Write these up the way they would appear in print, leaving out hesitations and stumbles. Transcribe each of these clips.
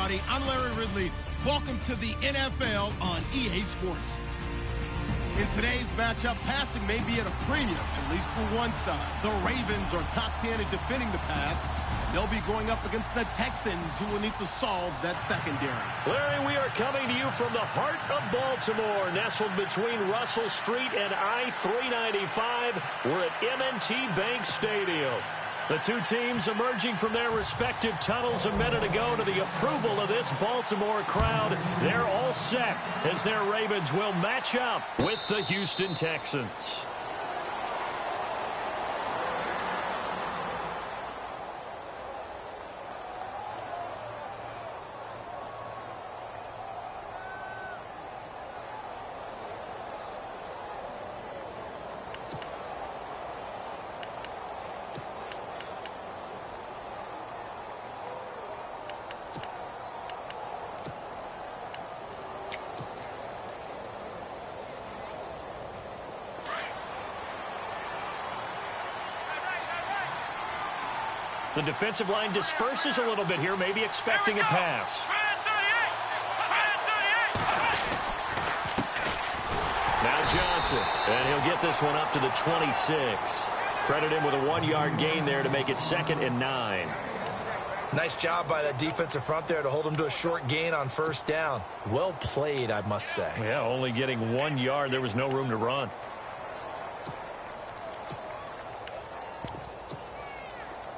everybody. I'm Larry Ridley. Welcome to the NFL on EA Sports. In today's matchup, passing may be at a premium, at least for one side. The Ravens are top 10 at defending the pass, and they'll be going up against the Texans, who will need to solve that secondary. Larry, we are coming to you from the heart of Baltimore, nestled between Russell Street and I-395. We're at M&T Bank Stadium. The two teams emerging from their respective tunnels a minute ago to the approval of this Baltimore crowd. They're all set as their Ravens will match up with the Houston Texans. The defensive line disperses a little bit here, maybe expecting a pass. Now Johnson, and he'll get this one up to the 26. Credit him with a 1-yard gain there to make it 2nd and 9. Nice job by that defensive front there to hold him to a short gain on first down. Well played, I must say. Yeah, only getting 1 yard. There was no room to run.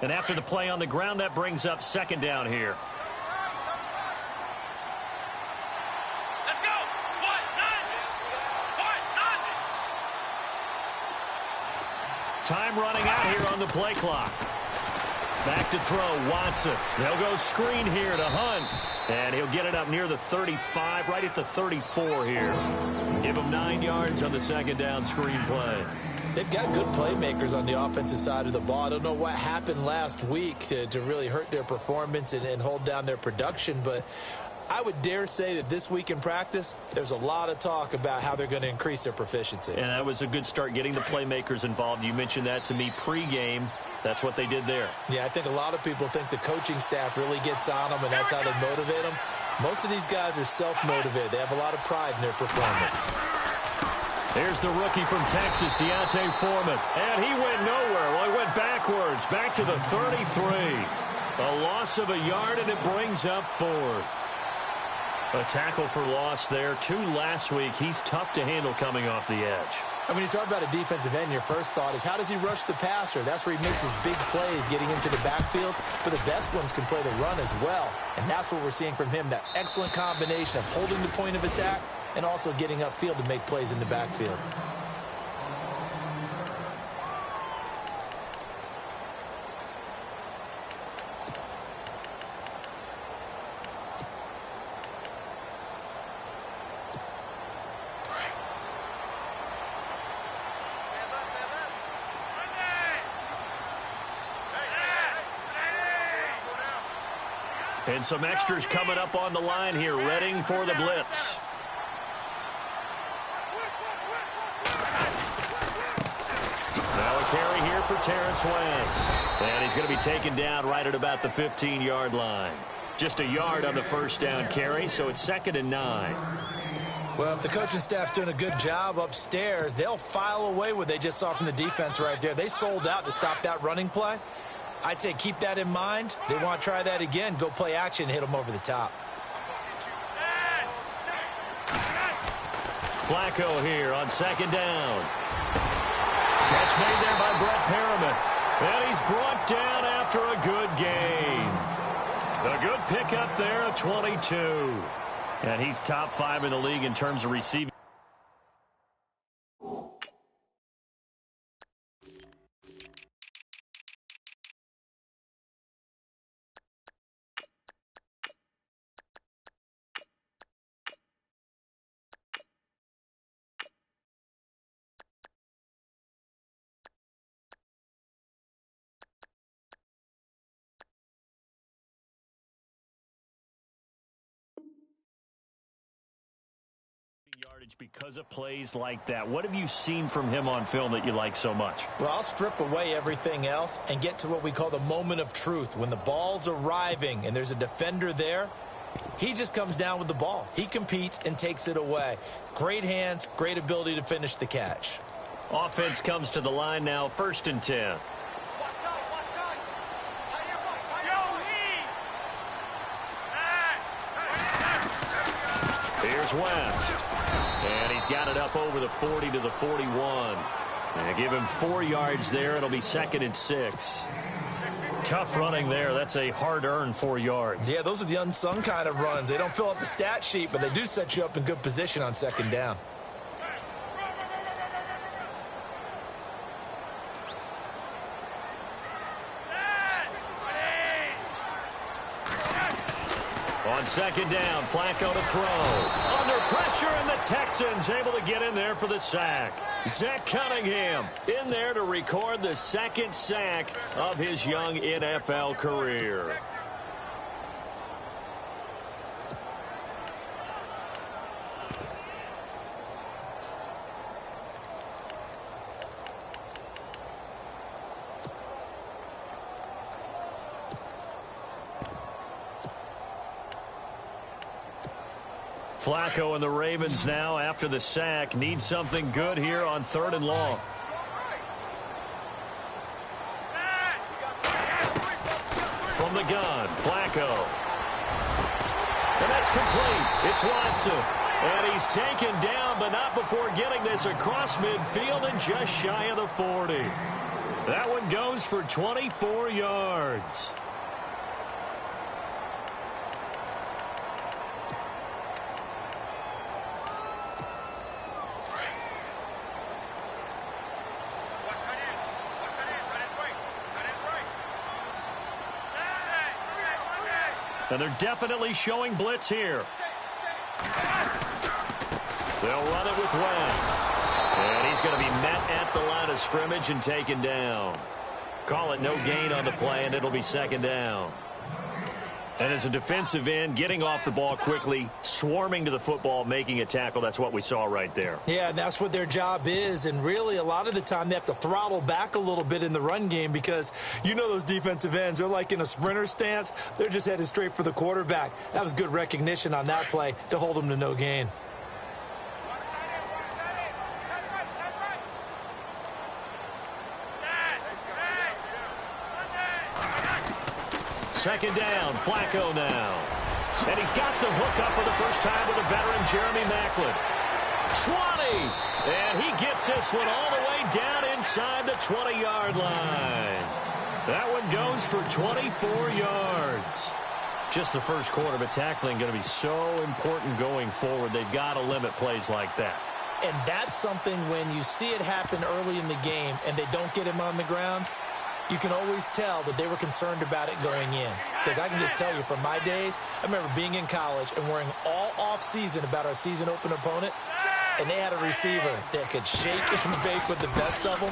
And after the play on the ground, that brings up 2nd down here. Let's go. Time running out here on the play clock. Back to throw, Watson. They'll go screen here to Hunt. And he'll get it up near the 35, right at the 34 here. Give him 9 yards on the 2nd down screen play. They've got good playmakers on the offensive side of the ball. I don't know what happened last week to really hurt their performance and hold down their production, but I would dare say that this week in practice, there's a lot of talk about how they're going to increase their proficiency. And that was a good start, getting the playmakers involved. You mentioned that to me pregame. That's what they did there. Yeah, I think a lot of people think the coaching staff really gets on them, and that's how they motivate them. Most of these guys are self-motivated. They have a lot of pride in their performance. Here's the rookie from Texas, Deontay Foreman. And he went nowhere. Well, he went backwards, back to the 33. A loss of a yard, and it brings up 4th. A tackle for loss there. 2 last week. He's tough to handle coming off the edge. And when you talk about a defensive end, your first thought is, how does he rush the passer? That's where he makes his big plays, getting into the backfield. But the best ones can play the run as well. And that's what we're seeing from him, that excellent combination of holding the point of attack and also getting upfield to make plays in the backfield. And some extras coming up on the line here, readying for the blitz. Now a carry here for Terrence West. And he's going to be taken down right at about the 15-yard line. Just a yard on the first down carry, so it's 2nd and 9. Well, if the coaching staff's doing a good job upstairs, they'll file away what they just saw from the defense right there. They sold out to stop that running play. I'd say keep that in mind. They want to try that again. Go play action, hit them over the top. Flacco here on 2nd down. Catch made there by Brett Perriman. And he's brought down after a good gain. A good pickup there of 22. And he's top 5 in the league in terms of receiving. Yardage because of plays like that. What have you seen from him on film that you like so much? Well, I'll strip away everything else and get to what we call the moment of truth. When the ball's arriving and there's a defender there, He just comes down with the ball. He competes and takes it away. Great hands, great ability to finish the catch. Offense comes to the line now, 1st and 10. Here's West. And he's got it up over the 40 to the 41. And give him 4 yards there. It'll be 2nd and 6. Tough running there. That's a hard-earned 4 yards. Yeah, those are the unsung kind of runs. They don't fill up the stat sheet, but they do set you up in good position on 2nd down. On 2nd down, Flacco to throw. Under pressure, and the Texans able to get in there for the sack. Zach Cunningham in there to record the 2nd sack of his young NFL career. Flacco and the Ravens now, after the sack, need something good here on 3rd and long. From the gun, Flacco. And that's complete. It's Watson. And he's taken down, but not before getting this across midfield and just shy of the 40. That one goes for 24 yards. And they're definitely showing blitz here. They'll run it with West. And he's going to be met at the line of scrimmage and taken down. Call it no gain on the play, and it'll be 2nd down. And as a defensive end, getting off the ball quickly, swarming to the football, making a tackle, that's what we saw right there. Yeah, and that's what their job is. And really, a lot of the time, they have to throttle back a little bit in the run game because you know those defensive ends, they're like in a sprinter stance. They're just headed straight for the quarterback. That was good recognition on that play to hold them to no gain. Second down, Flacco now. And he's got the hook up for the first time with a veteran, Jeremy Maclin. 20. And he gets this one all the way down inside the 20-yard line. That one goes for 24 yards. Just the first quarter, but tackling going to be so important going forward. They've got to limit plays like that. And that's something when you see it happen early in the game and they don't get him on the ground, you can always tell that they were concerned about it going in. Because I can just tell you from my days, I remember being in college and worrying all off-season about our season opener opponent, and they had a receiver that could shake and bake with the best of them.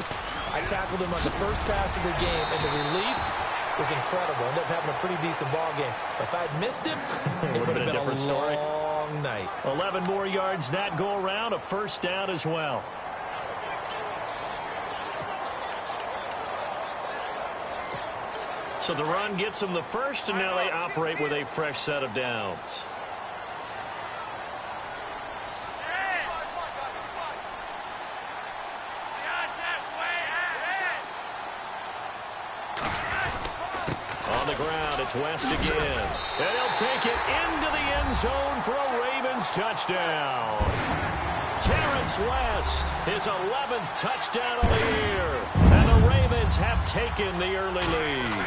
I tackled him on the first pass of the game, and the relief was incredible. Ended up having a pretty decent ball game. But if I'd missed him, it would have been a different story. Long night. 11 more yards that go around, a first down as well. So the run gets them the first, and now they operate with a fresh set of downs. On the ground, it's West again. And he'll take it into the end zone for a Ravens touchdown. Terrence West, his 11th touchdown of the year. And the Ravens have taken the early lead.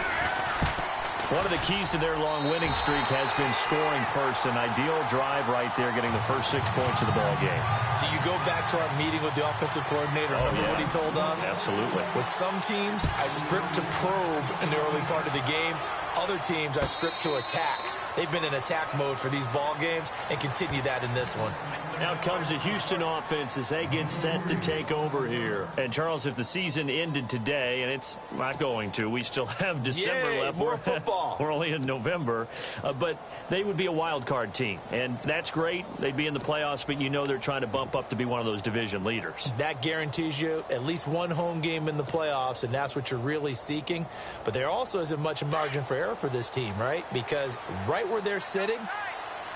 One of the keys to their long winning streak has been scoring first. An ideal drive right there, getting the first 6 points of the ball game. Do you go back to our meeting with the offensive coordinator? Remember what he told us? Absolutely. With some teams, I script to probe in the early part of the game. Other teams, I script to attack. They've been in attack mode for these ball games and continue that in this one. Out comes the Houston offense as they get set to take over here. And, Charles, if the season ended today, and it's not going to, we still have December left. More football. We're only in November. But they would be a wild card team. And that's great. They'd be in the playoffs, but you know they're trying to bump up to be one of those division leaders. That guarantees you at least one home game in the playoffs, and that's what you're really seeking. But there also isn't much margin for error for this team, right? Because right where they're sitting,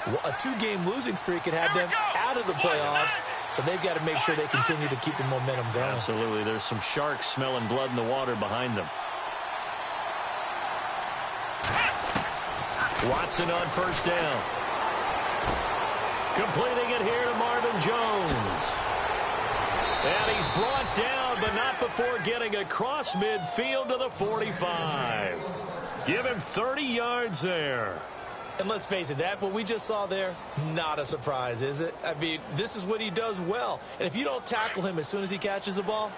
A 2-game losing streak could have them out of the playoffs, so they've got to make sure they continue to keep the momentum going. Absolutely. There's some sharks smelling blood in the water behind them. Watson on first down. Completing it here to Marvin Jones. And he's brought down, but not before getting across midfield to the 45. Give him 30 yards there. And let's face it, what we just saw there, not a surprise, is it? I mean, this is what he does well. And if you don't tackle him as soon as he catches the ball,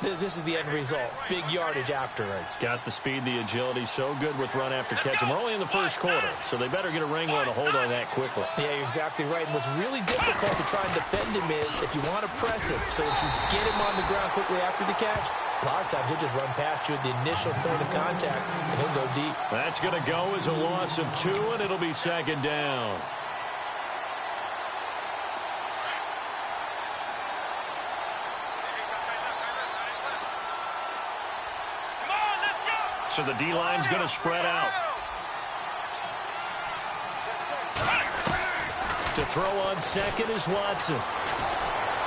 this is the end result. Big yardage afterwards. Got the speed, the agility, so good with run after catch. And we're only in the first quarter, so they better get a wrangle and a hold on that quickly. Yeah, you're exactly right. And what's really difficult to try and defend him is if you want to press him so that you get him on the ground quickly after the catch, a lot of times he'll just run past you at the initial point of contact, and he'll go deep. That's going to go as a loss of 2, and it'll be second down. So the D-line's going to spread out. To throw on second is Watson.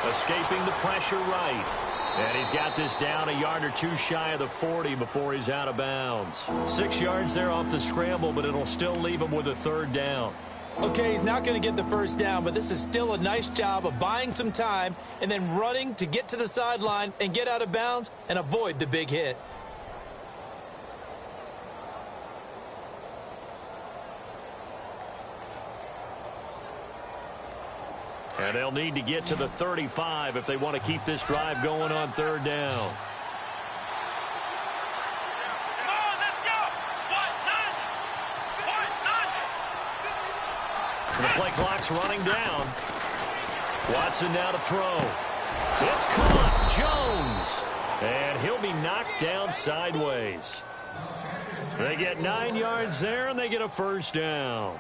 Escaping the pressure right. And he's got this down a yard or two shy of the 40 before he's out of bounds. 6 yards there off the scramble, but it'll still leave him with a third down. Okay, he's not going to get the first down, but this is still a nice job of buying some time and then running to get to the sideline and get out of bounds and avoid the big hit. And they'll need to get to the 35 if they want to keep this drive going on third down. And the play clock's running down. Watson now to throw. It's caught. Jones. And he'll be knocked down sideways. They get 9 yards there, and they get a first down.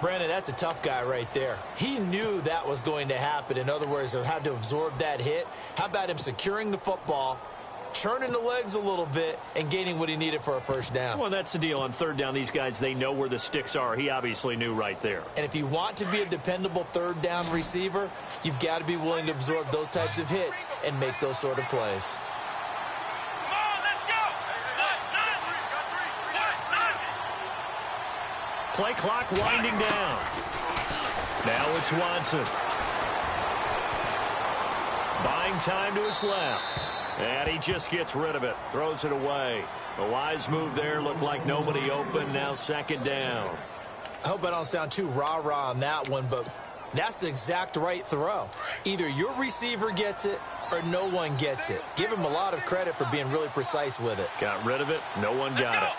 Brandon, that's a tough guy right there. He knew that was going to happen. In other words, he had to absorb that hit. How about him securing the football, churning the legs a little bit, and gaining what he needed for a first down? Well, that's the deal. On third down, these guys, they know where the sticks are. He obviously knew right there. And if you want to be a dependable third down receiver, you've got to be willing to absorb those types of hits and make those sort of plays. Play clock winding down. Now it's Watson. Buying time to his left. And he just gets rid of it. Throws it away. A wise move there. Looked like nobody open. Now second down. I hope I don't sound too rah-rah on that one, but that's the exact right throw. Either your receiver gets it or no one gets it. Give him a lot of credit for being really precise with it. Got rid of it. No one got it.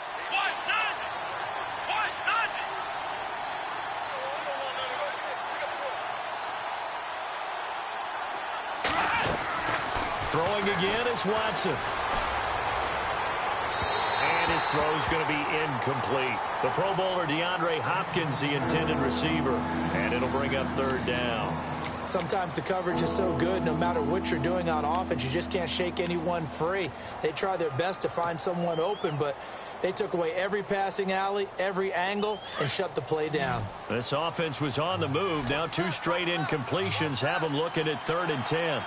Throwing again is Watson. And his throw's going to be incomplete. The Pro Bowler DeAndre Hopkins, the intended receiver. And it'll bring up third down. Sometimes the coverage is so good, no matter what you're doing on offense, you just can't shake anyone free. They try their best to find someone open, but they took away every passing alley, every angle, and shut the play down. This offense was on the move. Now 2 straight incompletions have them looking at 3rd and 10.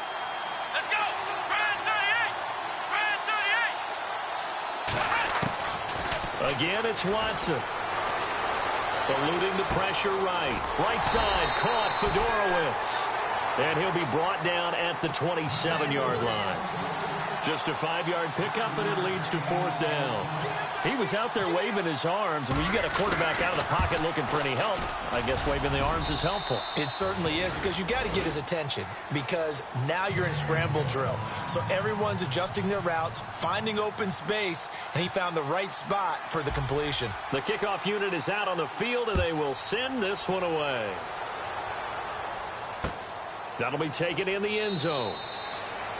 Again, it's Watson. Eluding the pressure right. Right side, caught Fedorowicz. And he'll be brought down at the 27-yard line. Just a 5-yard pickup, and it leads to 4th down. He was out there waving his arms. When you got a quarterback out of the pocket looking for any help, I guess waving the arms is helpful. It certainly is, because you got to get his attention, because now you're in scramble drill. So everyone's adjusting their routes, finding open space, and he found the right spot for the completion. The kickoff unit is out on the field, and they will send this one away. That'll be taken in the end zone.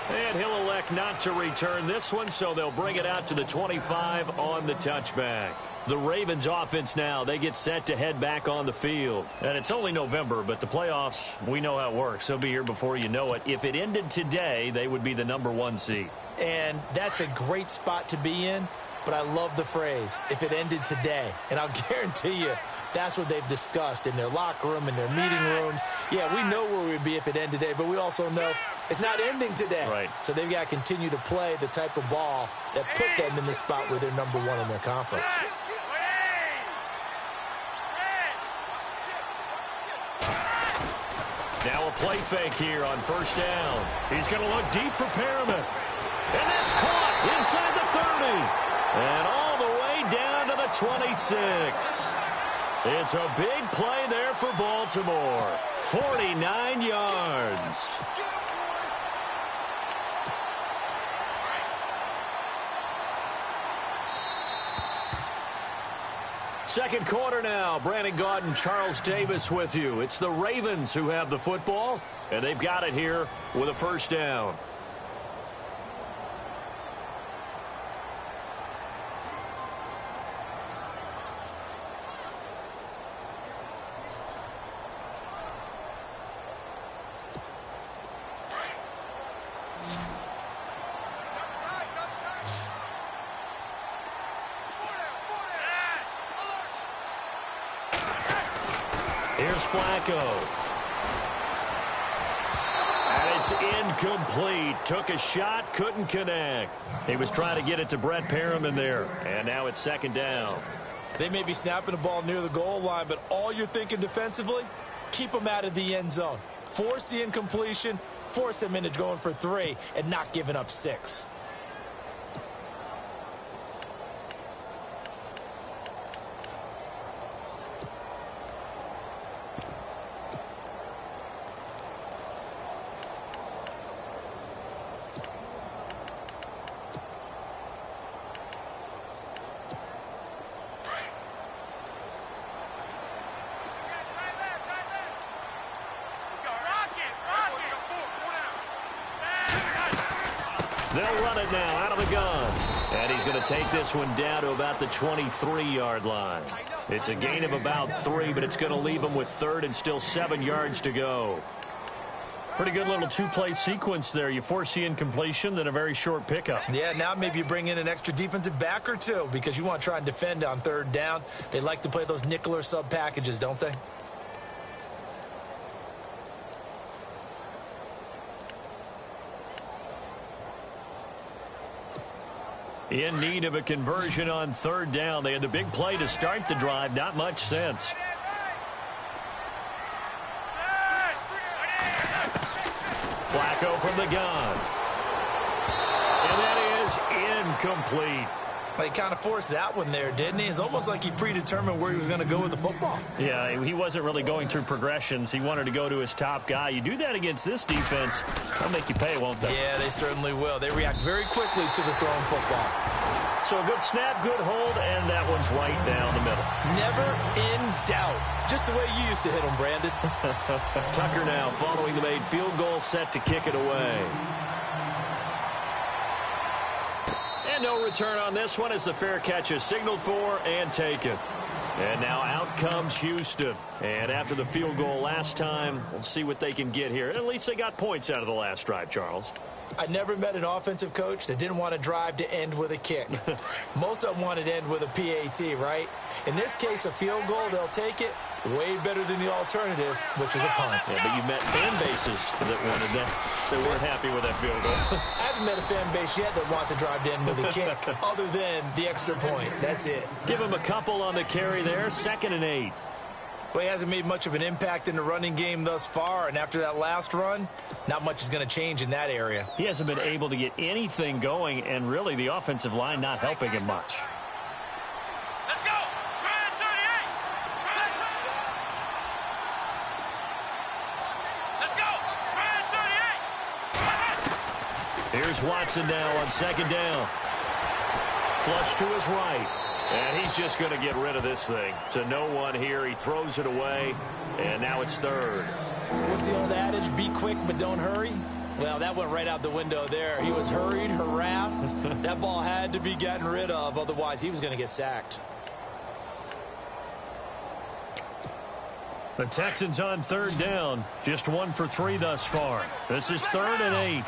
And he'll elect not to return this one, so they'll bring it out to the 25 on the touchback. The Ravens offense now, they get set to head back on the field. And it's only November, but the playoffs, we know how it works. They'll be here before you know it. If it ended today, they would be the #1 seed. And that's a great spot to be in, but I love the phrase, if it ended today. And I'll guarantee you, That's what they've discussed in their locker room, in their meeting rooms. Yeah, we know where we'd be if it ended today, but we also know it's not ending today. Right. So they've got to continue to play the type of ball that put them in the spot where they're number one in their conference. Now a play fake here on first down. He's going to look deep for Perriman. And that's caught inside the 30. And all the way down to the 26. It's a big play there for Baltimore. 49 yards. Second quarter now. Brandon Gaudin and Charles Davis with you. It's the Ravens who have the football, and they've got it here with a first down. Here's Flacco. And it's incomplete. Took a shot, couldn't connect. He was trying to get it to Brett Perriman there. And now it's second down. They may be snapping the ball near the goal line, but all you're thinking defensively, keep them out of the end zone. Force the incompletion, force them into going for 3, and not giving up 6. They'll run it now out of the gun. And he's going to take this one down to about the 23-yard line. It's a gain of about 3, but it's going to leave him with 3rd and still 7 yards to go. Pretty good little two-play sequence there. You force the incompletion, then a very short pickup. Yeah, now maybe you bring in an extra defensive back or 2 because you want to try and defend on 3rd down. They like to play those nickel or sub packages, don't they? In need of a conversion on 3rd down. They had the big play to start the drive. Not much sense. Flacco from the gun. And that is incomplete. He kind of forced that one there, didn't he? It's almost like he predetermined where he was going to go with the football. Yeah, he wasn't really going through progressions. He wanted to go to his top guy. You do that against this defense, they'll make you pay, won't they? Yeah, they certainly will. They react very quickly to the thrown football. So a good snap, good hold, and that one's right down the middle. Never in doubt. Just the way you used to hit them, Brandon. Tucker now following the made field goal, set to kick it away. And no return on this one as the fair catch is signaled for and taken. And now out comes Houston. And after the field goal last time, we'll see what they can get here. At least they got points out of the last drive, Charles. I never met an offensive coach that didn't want to drive to end with a kick. Most of them wanted to end with a PAT, right? In this case, a field goal, they'll take it. Way better than the alternative, which is a punt. Yeah, but you met fan bases that wanted that. They weren't happy with that field goal. I haven't met a fan base yet that wants to drive to end with a kick, other than the extra point. That's it. Give him a couple on the carry there. 2nd and 8. Well, he hasn't made much of an impact in the running game thus far, and after that last run, not much is going to change in that area. He hasn't been able to get anything going, and really the offensive line not helping him much. Let's go! Red 38! Let's go! Red 38! Here's Watson now on 2nd down. Flush to his right. And he's just going to get rid of this thing. To no one here. He throws it away. And now it's 3rd. What's the old adage? Be quick, but don't hurry. Well, that went right out the window there. He was hurried, harassed. That ball had to be gotten rid of. Otherwise, he was going to get sacked. The Texans on 3rd down. Just 1 for 3 thus far. This is 3rd and 8.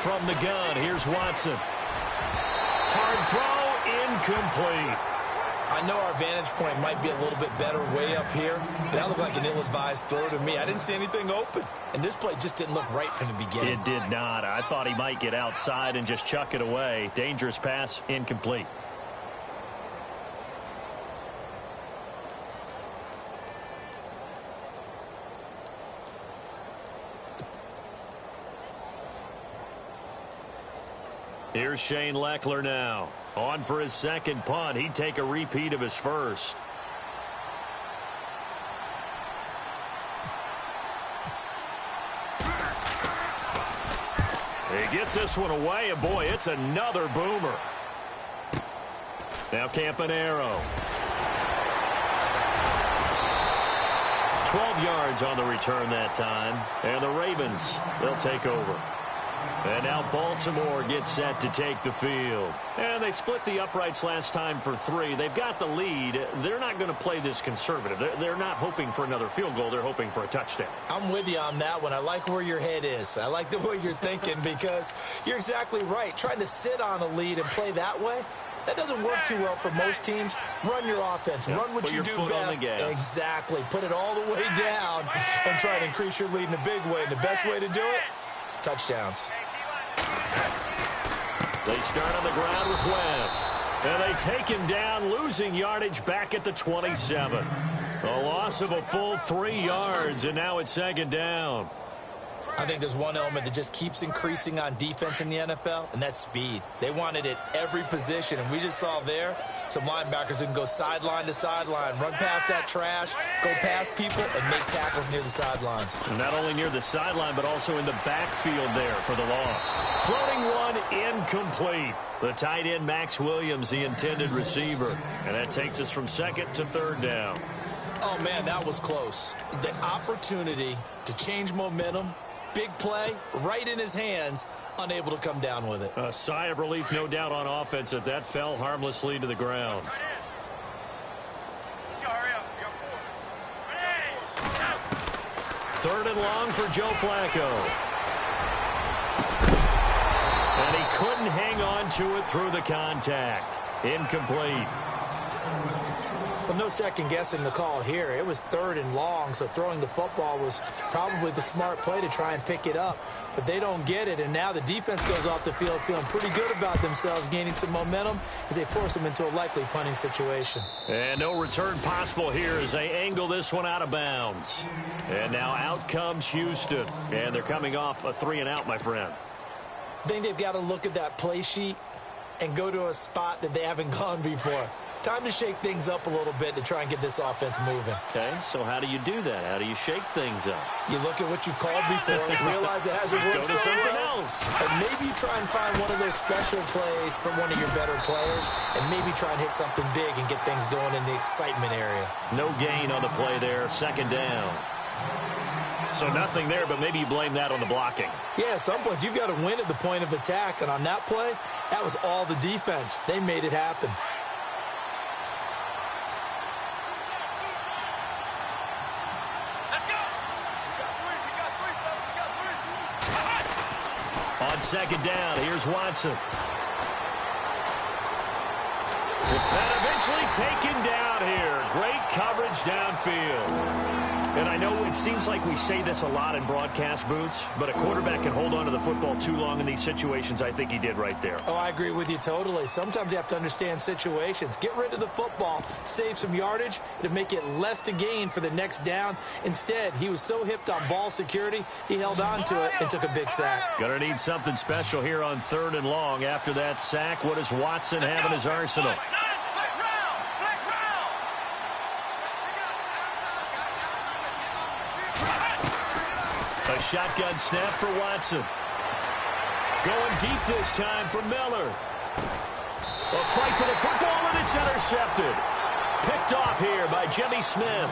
from the gun. Here's Watson. Hard throw, incomplete. I know our vantage point might be a little bit better way up here, but that looked like an ill-advised throw to me. I didn't see anything open, and this play just didn't look right from the beginning. It did not. I thought he might get outside and just chuck it away. Dangerous pass, incomplete. Here's Shane Leckler now. On for his second punt. He'd take a repeat of his first. He gets this one away, and boy, it's another boomer. Now Campanaro. 12 yards on the return that time. And the Ravens, they'll take over. And now Baltimore gets set to take the field. And they split the uprights last time for 3. They've got the lead. They're not going to play this conservative. They're not hoping for another field goal. They're hoping for a touchdown. I'm with you on that one. I like where your head is. I like the way you're thinking because you're exactly right. Trying to sit on a lead and play that way, that doesn't work too well for most teams. Run your offense. Run what you do best. Exactly. Put it all the way down and try to increase your lead in a big way. And the best way to do it, touchdowns. They start on the ground with West. And they take him down, losing yardage back at the 27. A loss of a full 3 yards, and now it's second down. I think there's one element that just keeps increasing on defense in the NFL, and that's speed. They want it at every position, and we just saw there some linebackers who can go sideline to sideline, run past that trash, go past people, and make tackles near the sidelines. And not only near the sideline, but also in the backfield there for the loss. Floating one, incomplete. The tight end, Max Williams, the intended receiver. And that takes us from second to third down. Oh, man, that was close. The opportunity to change momentum, big play, right in his hands, unable to come down with it. A sigh of relief, no doubt, on offense that fell harmlessly to the ground. Third and long for Joe Flacco. And he couldn't hang on to it through the contact. Incomplete. Well, no second guessing the call here. It was third and long, so throwing the football was probably the smart play to try and pick it up. But they don't get it, and now the defense goes off the field feeling pretty good about themselves, gaining some momentum as they force them into a likely punting situation. And no return possible here as they angle this one out of bounds. And now out comes Houston, and they're coming off a 3-and-out, my friend. I think they've got to look at that play sheet and go to a spot that they haven't gone before. Time to shake things up a little bit to try and get this offense moving. Okay, so how do you do that? How do you shake things up? You look at what you've called before, realize it hasn't worked Go to something else. And maybe you try and find one of those special plays from one of your better players, and maybe try and hit something big and get things going in the excitement area. No gain on the play there, second down. So nothing there, but maybe you blame that on the blocking. Yeah, at some point you've got to win at the point of attack, and on that play, that was all the defense. They made it happen. On second down, here's Watson. And eventually taken down here. Great coverage downfield. And I know it seems like we say this a lot in broadcast booths, but a quarterback can hold on to the football too long in these situations. I think he did right there. Oh, I agree with you totally. Sometimes you have to understand situations. Get rid of the football, save some yardage to make it less to gain for the next down. Instead, he was so hipped on ball security, he held on to it and took a big sack. Gonna need something special here on third and long. After that sack, what does Watson have in his arsenal? A shotgun snap for Watson. Going deep this time for Miller. A fight for the football, and it's intercepted. Picked off here by Jimmy Smith.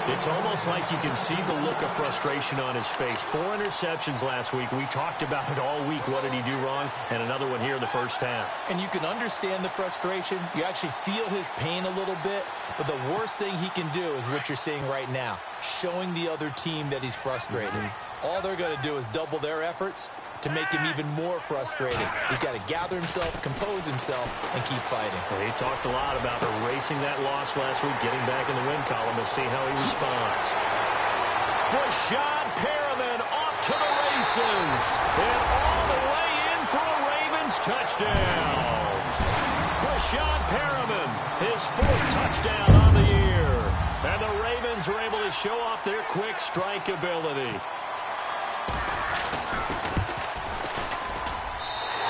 It's almost like you can see the look of frustration on his face. 4 interceptions last week. We talked about it all week. What did he do wrong? And another one here in the first half. And you can understand the frustration. You actually feel his pain a little bit. But the worst thing he can do is what you're seeing right now, showing the other team that he's frustrated. all they're going to do is double their efforts to make him even more frustrated. He's got to gather himself, compose himself, and keep fighting. Well, he talked a lot about erasing that loss last week, getting back in the win column. We'll see how he responds. Rashad Perriman off to the races. And all the way in for a Ravens touchdown. Rashad Perriman, his 4th touchdown on the year. And the Ravens are able to show off their quick strike ability.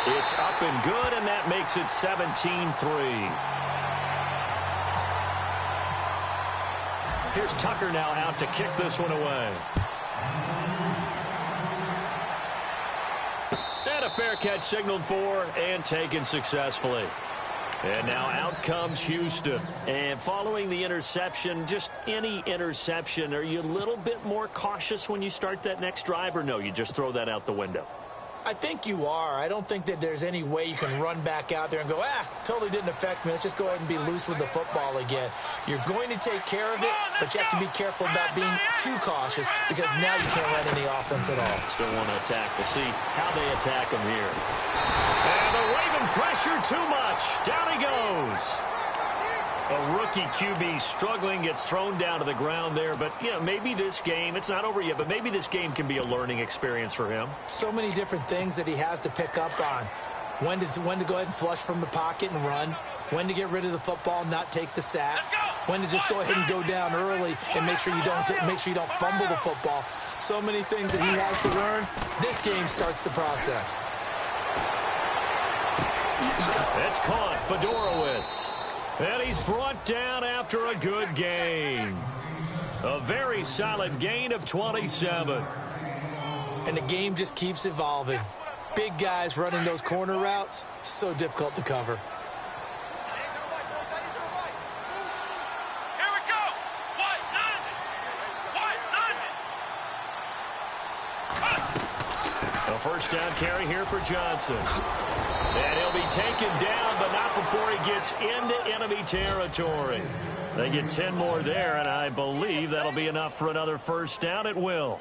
It's up and good, and that makes it 17-3. Here's Tucker now out to kick this one away. And a fair catch signaled for and taken successfully. And now out comes Houston. And following the interception, just any interception, are you a little bit more cautious when you start that next drive, or no, you just throw that out the window? I think you are. I don't think that there's any way you can run back out there and go, totally didn't affect me. Let's just go ahead and be loose with the football again. You're going to take care of it, but you have to be careful about being too cautious because now you can't run any offense at all. Still want to attack. We'll see how they attack him here. And the Raven pressure too much. Down he goes. A rookie QB struggling, gets thrown down to the ground there. But, maybe this game, it's not over yet, but maybe this game can be a learning experience for him. So many different things that he has to pick up on. When to go ahead and flush from the pocket and run. When to get rid of the football, not take the sack. When to just go ahead and go down early and make sure you don't fumble the football. So many things that he has to learn. This game starts the process. It's caught, Fedorowicz. And he's brought down after a good game. A very solid gain of 27. And the game just keeps evolving. Big guys running those corner routes, so difficult to cover. Here we go. A first down carry here for Johnson. And he'll be taken down, but not before he gets into enemy territory. They get 10 more there, and I believe that'll be enough for another first down at will.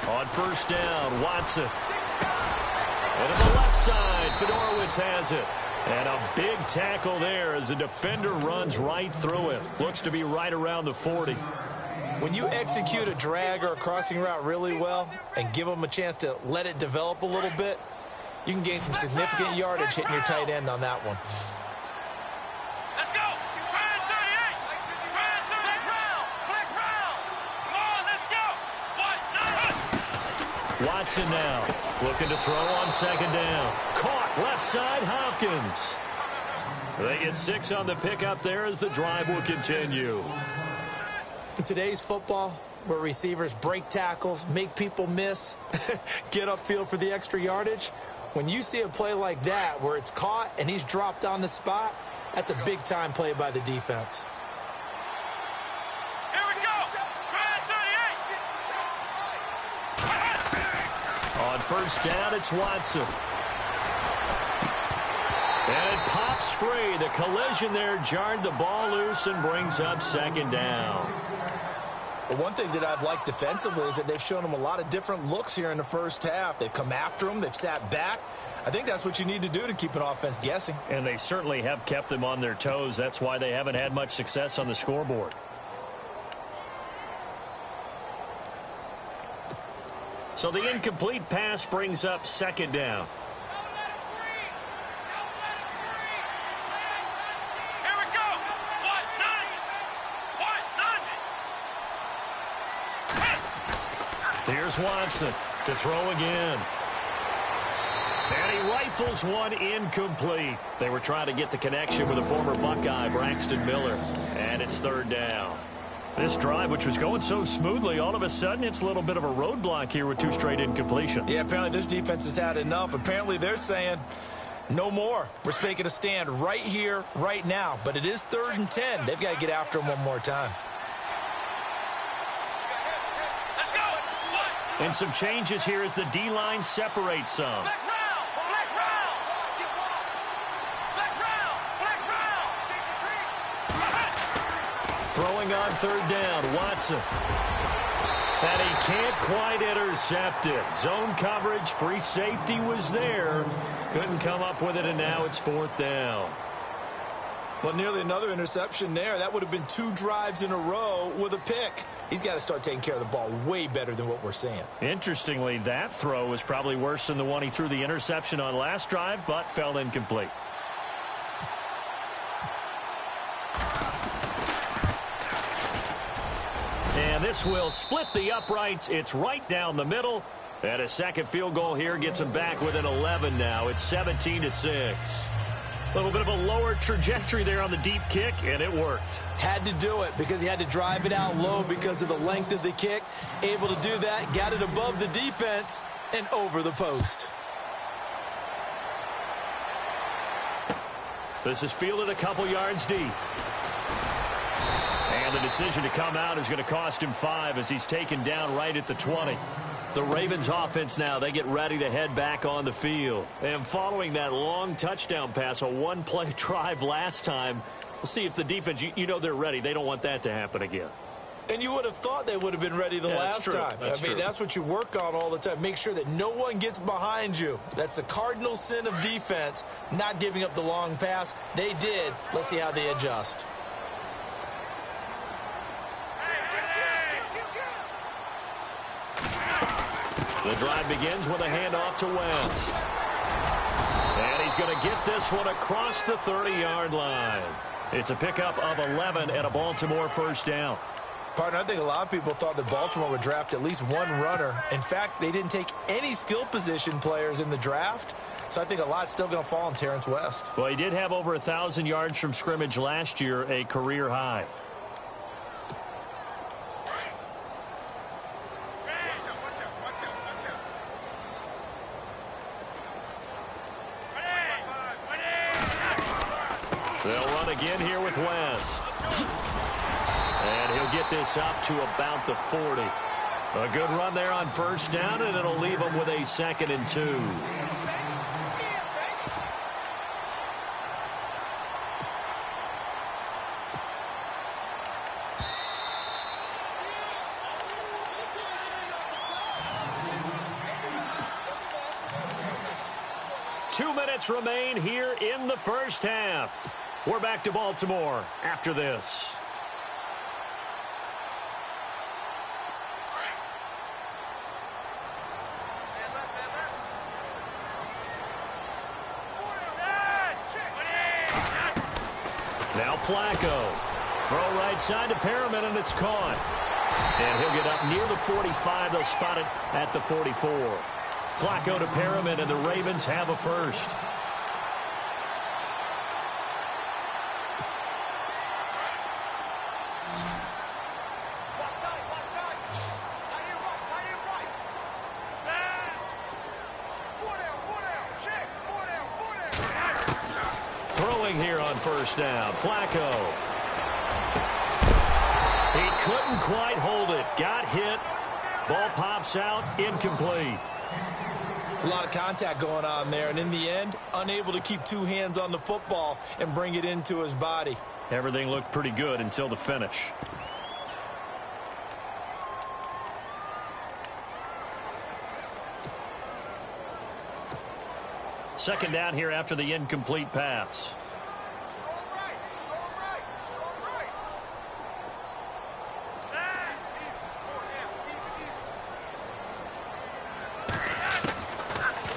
On first down, Watson. And on the left side, Fedorowicz has it. And a big tackle there as the defender runs right through it. Looks to be right around the 40. When you execute a drag or a crossing route really well and give them a chance to let it develop a little bit, you can gain some significant yardage hitting your tight end on that one. Let's go. Ryan 38. Ryan 38. Round. Flex round. Come on, let's go. Watson now looking to throw on second down. Caught left side, Hopkins. They get 6 on the pickup there as the drive will continue. In today's football, where receivers break tackles, make people miss, get upfield for the extra yardage, when you see a play like that where it's caught and he's dropped on the spot, that's a big-time play by the defense. Here we go. Ryan 38. On first down, it's Watson. And it pops free. The collision there jarred the ball loose and brings up second down. But one thing that I've liked defensively is that they've shown him a lot of different looks here in the first half. They've come after him. They've sat back. I think that's what you need to do to keep an offense guessing. And they certainly have kept them on their toes. That's why they haven't had much success on the scoreboard. So the incomplete pass brings up second down. Here's Watson to throw again. And he rifles one incomplete. They were trying to get the connection with a former Buckeye, Braxton Miller. And it's third down. This drive, which was going so smoothly, all of a sudden it's a little bit of a roadblock here with 2 straight incompletions. Yeah, apparently this defense has had enough. Apparently they're saying no more. We're making a stand right here, right now. But it is 3rd and 10. They've got to get after him one more time. And some changes here as the D-line separates some. Black round! Black round! Black round! Black round! Throwing on third down, Watson. And he can't quite intercept it. Zone coverage, free safety was there. Couldn't come up with it, and now it's fourth down. Well, nearly another interception there. That would have been 2 drives in a row with a pick. He's got to start taking care of the ball way better than what we're seeing. Interestingly, that throw was probably worse than the one he threw the interception on last drive, but fell incomplete. And this will split the uprights. It's right down the middle. And a second field goal here gets him back within 11 now. It's 17-6. A little bit of a lower trajectory there on the deep kick, and it worked. Had to do it because he had to drive it out low because of the length of the kick. Able to do that, got it above the defense and over the post. This is fielded a couple yards deep. And the decision to come out is going to cost him 5 as he's taken down right at the 20. The Ravens offense now, they get ready to head back on the field. And following that long touchdown pass, a one-play drive last time, we'll see if the defense, you know they're ready. They don't want that to happen again. And you would have thought they would have been ready the last time. That's what you work on all the time. Make sure that no one gets behind you. That's the cardinal sin of defense, not giving up the long pass. They did. Let's see how they adjust. The drive begins with a handoff to West. And he's going to get this one across the 30-yard line. It's a pickup of 11 and a Baltimore first down. Partner, I think a lot of people thought that Baltimore would draft at least one runner. In fact, they didn't take any skill position players in the draft. So I think a lot's still going to fall on Terrence West. Well, he did have over 1,000 yards from scrimmage last year, a career high. They'll run again here with West. And he'll get this up to about the 40. A good run there on first down, and it'll leave him with a 2nd and 2. Two minutes remain here in the first half. We're back to Baltimore after this. Now Flacco. Throw right side to Perriman, and it's caught. And he'll get up near the 45. They'll spot it at the 44. Flacco to Perriman, and the Ravens have a first. Throwing here on first down. Flacco. He couldn't quite hold it. Got hit. Ball pops out. Incomplete. It's a lot of contact going on there, and in the end, unable to keep 2 hands on the football and bring it into his body. Everything looked pretty good until the finish. Second down here after the incomplete pass.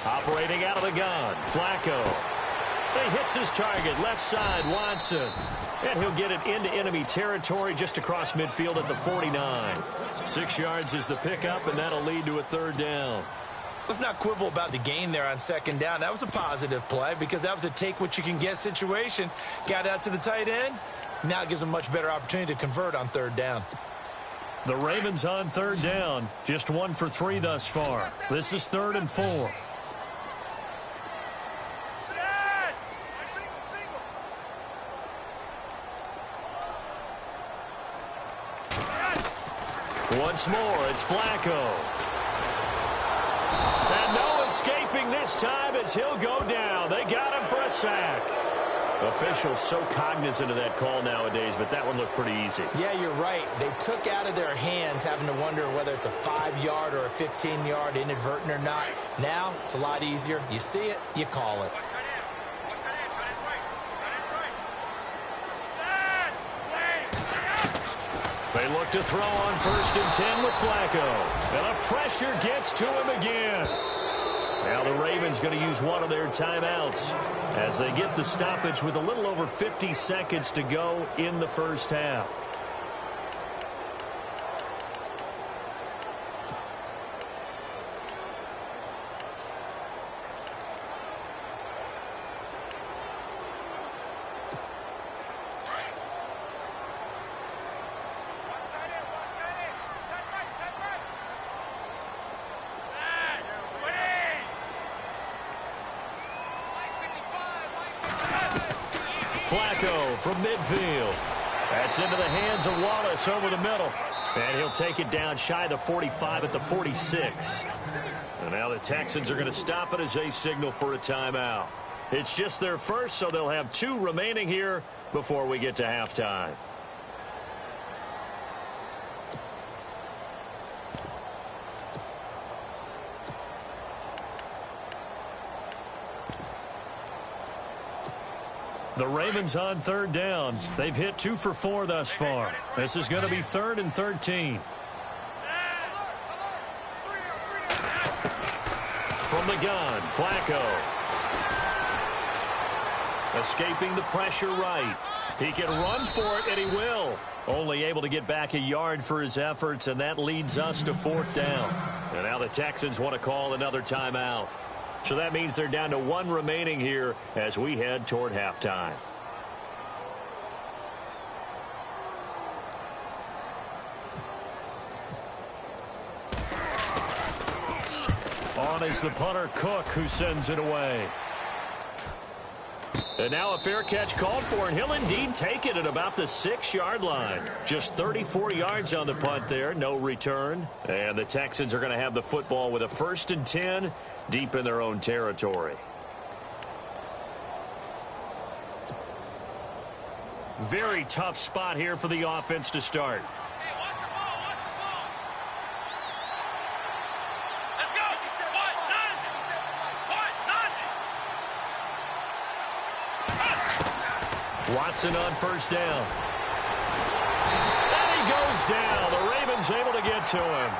Operating out of the gun, Flacco. He hits his target, left side, Watson. And he'll get it into enemy territory just across midfield at the 49. 6 yards is the pickup, and that'll lead to a third down. Let's not quibble about the gain there on second down. That was a positive play because that was a take-what-you-can-get situation. Got out to the tight end. Now it gives them a much better opportunity to convert on third down. The Ravens on third down. Just 1 for 3 thus far. This is 3rd and 4. Once more, it's Flacco. And no escaping this time as he'll go down. They got him for a sack. Officials so cognizant of that call nowadays, but that one looked pretty easy. Yeah, you're right. They took out of their hands having to wonder whether it's a 5-yard or a 15-yard inadvertent or not. Now, it's a lot easier. You see it, you call it. They look to throw on 1st and 10 with Flacco. And the pressure gets to him again. Now the Ravens going to use one of their timeouts as they get the stoppage with a little over 50 seconds to go in the first half. Flacco from midfield. That's into the hands of Wallace over the middle. And he'll take it down shy of the 45 at the 46. And now the Texans are going to stop it as they signal for a timeout. It's just their first, so they'll have 2 remaining here before we get to halftime. The Ravens on 3rd down. They've hit 2 for 4 thus far. This is going to be 3rd and 13. From the gun, Flacco. Escaping the pressure right. He can run for it, and he will. Only able to get back a yard for his efforts, and that leads us to 4th down. And now the Texans want to call another timeout. So that means they're down to 1 remaining here as we head toward halftime. On is the punter, Cook, who sends it away. And now a fair catch called for, and he'll indeed take it at about the 6-yard line. Just 34 yards on the punt there, no return. And the Texans are going to have the football with a 1st and 10 deep in their own territory. Very tough spot here for the offense to start. Watson on 1st down. And he goes down. The Ravens able to get to him.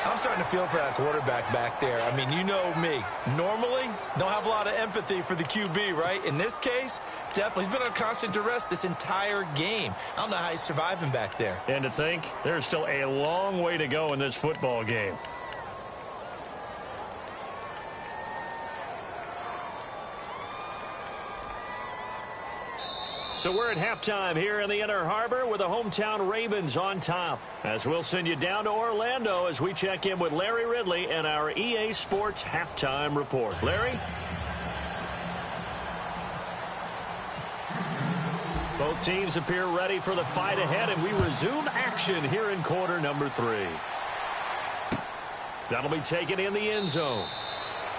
I'm starting to feel for that quarterback back there. I mean, you know me. Normally, don't have a lot of empathy for the QB, right? In this case, definitely. He's been on constant duress this entire game. I don't know how he's surviving back there. And to think, there's still a long way to go in this football game. So we're at halftime here in the Inner Harbor with the hometown Ravens on top. As we'll send you down to Orlando as we check in with Larry Ridley and our EA Sports Halftime Report. Larry? Both teams appear ready for the fight ahead, and we resume action here in quarter number 3. That'll be taken in the end zone.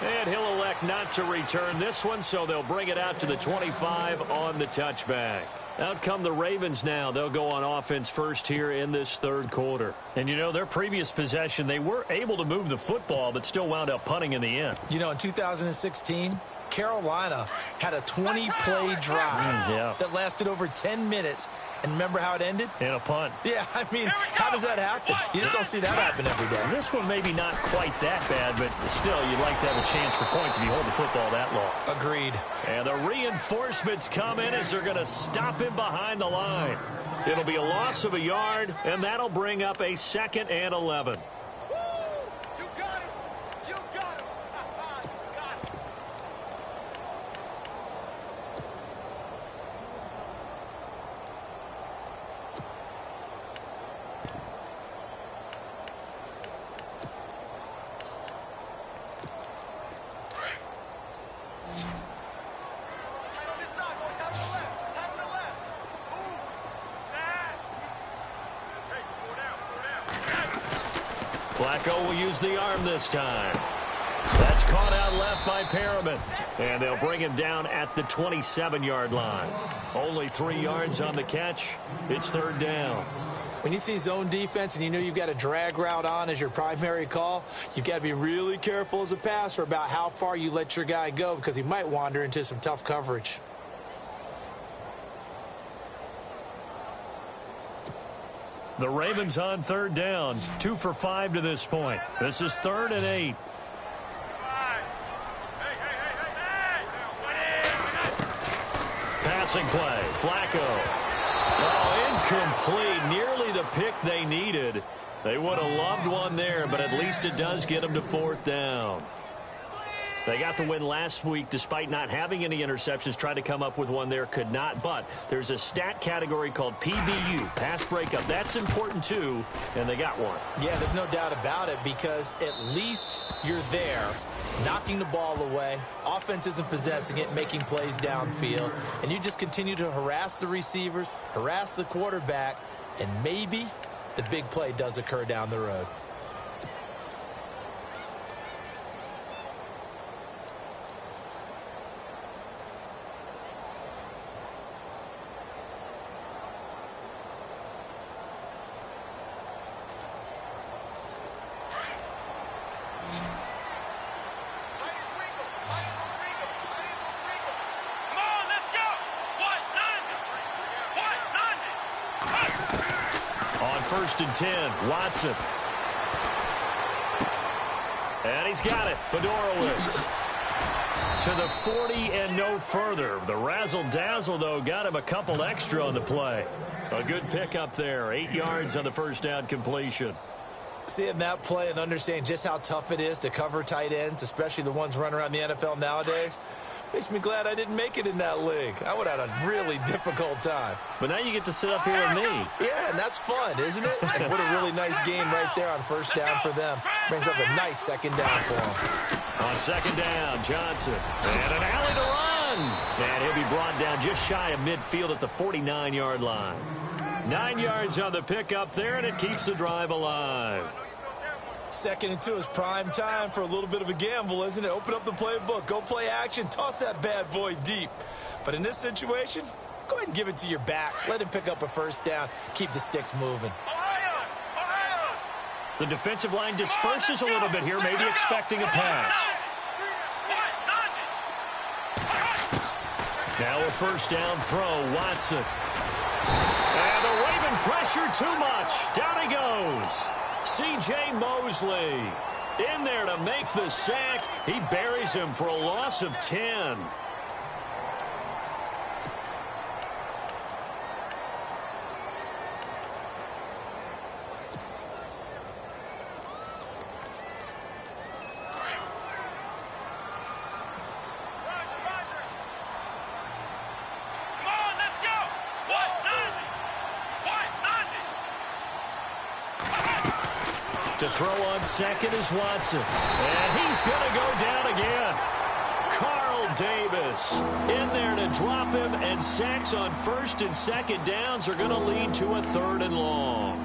And he'll elect not to return this one, so they'll bring it out to the 25 on the touchback. Out come the Ravens now. They'll go on offense first here in this 3rd quarter. And, you know, their previous possession, they were able to move the football, but still wound up punting in the end. You know, in 2016, Carolina had a 20-play drive that lasted over 10 minutes. And remember how it ended? In a punt. Yeah, I mean, how does that happen? You just don't see that happen every day. This one maybe not quite that bad, but still you'd like to have a chance for points if you hold the football that long. Agreed. And the reinforcements come in as they're going to stop him behind the line. It'll be a loss of a yard, and that'll bring up a 2nd and 11. Flacco will use the arm this time. caught out left by Perriman. And they'll bring him down at the 27-yard line. Only 3 yards on the catch. It's third down. When you see zone defense and you know you've got a drag route on as your primary call, you've got to be really careful as a passer about how far you let your guy go because he might wander into some tough coverage. The Ravens on third down. 2 for 5 to this point. This is 3rd and 8. Passing play. Flacco. Oh, incomplete. Nearly the pick they needed. They would have loved one there, but at least it does get them to 4th down. They got the win last week despite not having any interceptions. Tried to come up with one there, could not. But there's a stat category called PBU, pass breakup. That's important too, and they got one. Yeah, there's no doubt about it because at least you're there, knocking the ball away. Offense isn't possessing it, making plays downfield. And you just continue to harass the receivers, harass the quarterback, and maybe the big play does occur down the road. First and 10, Watson. And he's got it, Fedorowicz. To the 40 and no further. The razzle-dazzle, though, got him a couple extra on the play. A good pickup there, 8 yards on the first down completion. Seeing that play and understanding just how tough it is to cover tight ends, especially the ones running around the NFL nowadays, makes me glad I didn't make it in that league. I would have had a really difficult time. But now you get to sit up here with me. Yeah, and that's fun, isn't it? And what a really nice game right there on first down for them. Brings up a nice second down for them. On second down, Johnson. And an alley to run. And he'll be brought down just shy of midfield at the 49-yard line. 9 yards on the pickup there, and it keeps the drive alive. 2nd and 2 is prime time for a little bit of a gamble, isn't it? Open up the playbook, go play action, toss that bad boy deep. But in this situation, go ahead and give it to your back. Let him pick up a first down. Keep the sticks moving. The defensive line disperses a little bit here, maybe expecting a pass. Now a first down throw, Watson. And the Raven pressure too much. Down he goes. C.J. Mosley in there to make the sack. He buries him for a loss of 10. To throw on second is Watson. And he's going to go down again. Carl Davis in there to drop him, and sacks on first and second downs are going to lead to a 3rd and long.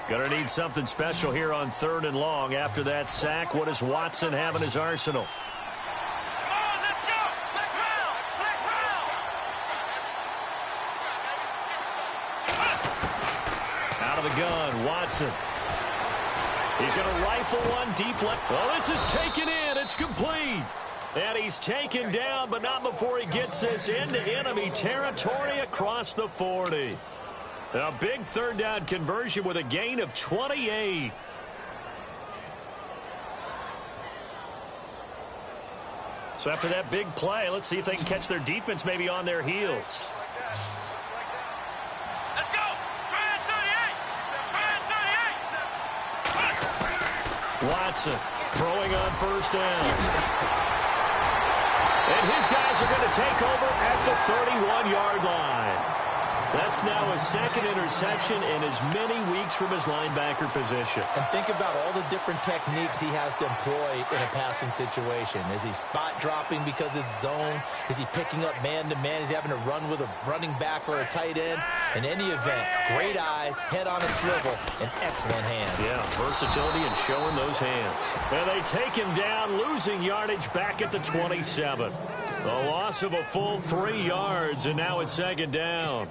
Going to need something special here on 3rd and long after that sack. What does Watson have in his arsenal? The gun, Watson. He's going to rifle one deep left. Oh, this is taken in. It's complete. And he's taken down, but not before he gets this into enemy territory across the 40. A big 3rd down conversion with a gain of 28. So after that big play, let's see if they can catch their defense maybe on their heels. Watson throwing on first down. And his guys are going to take over at the 31-yard line. That's now his 2nd interception in as many weeks from his linebacker position. And think about all the different techniques he has to employ in a passing situation. Is he spot dropping because it's zone? Is he picking up man-to-man? Is he having to run with a running back or a tight end? In any event, great eyes, head on a swivel, and excellent hands. Yeah, versatility and showing those hands. And they take him down, losing yardage back at the 27. A loss of a full 3 yards, and now it's second down.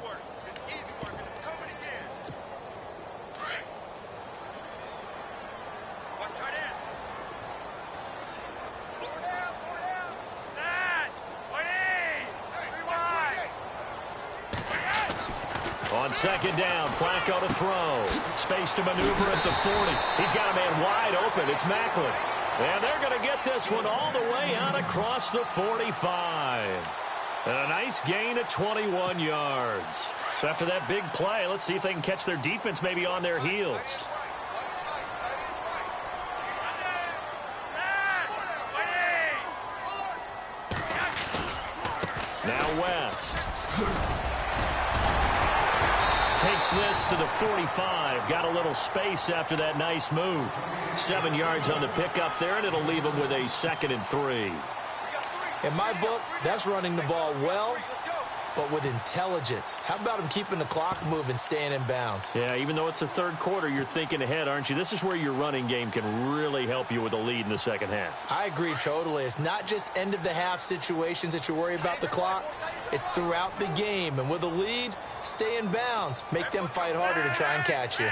On second down, Flacco to throw. Space to maneuver at the 40. He's got a man wide open. It's Macklin. And they're going to get this one all the way out across the 45. And a nice gain of 21 yards. So after that big play, let's see if they can catch their defense maybe on their heels. Now West. Takes this to the 45. Got a little space after that nice move. 7 yards on the pickup there, and it'll leave him with a 2nd and 3. In my book, that's running the ball well, but with intelligence. How about him keeping the clock moving, staying in bounds? Yeah, even though it's the third quarter, you're thinking ahead, aren't you? This is where your running game can really help you with a lead in the second half. I agree totally. It's not just end-of-the-half situations that you worry about the clock. It's throughout the game. And with a lead, stay in bounds. Make them fight harder to try and catch you.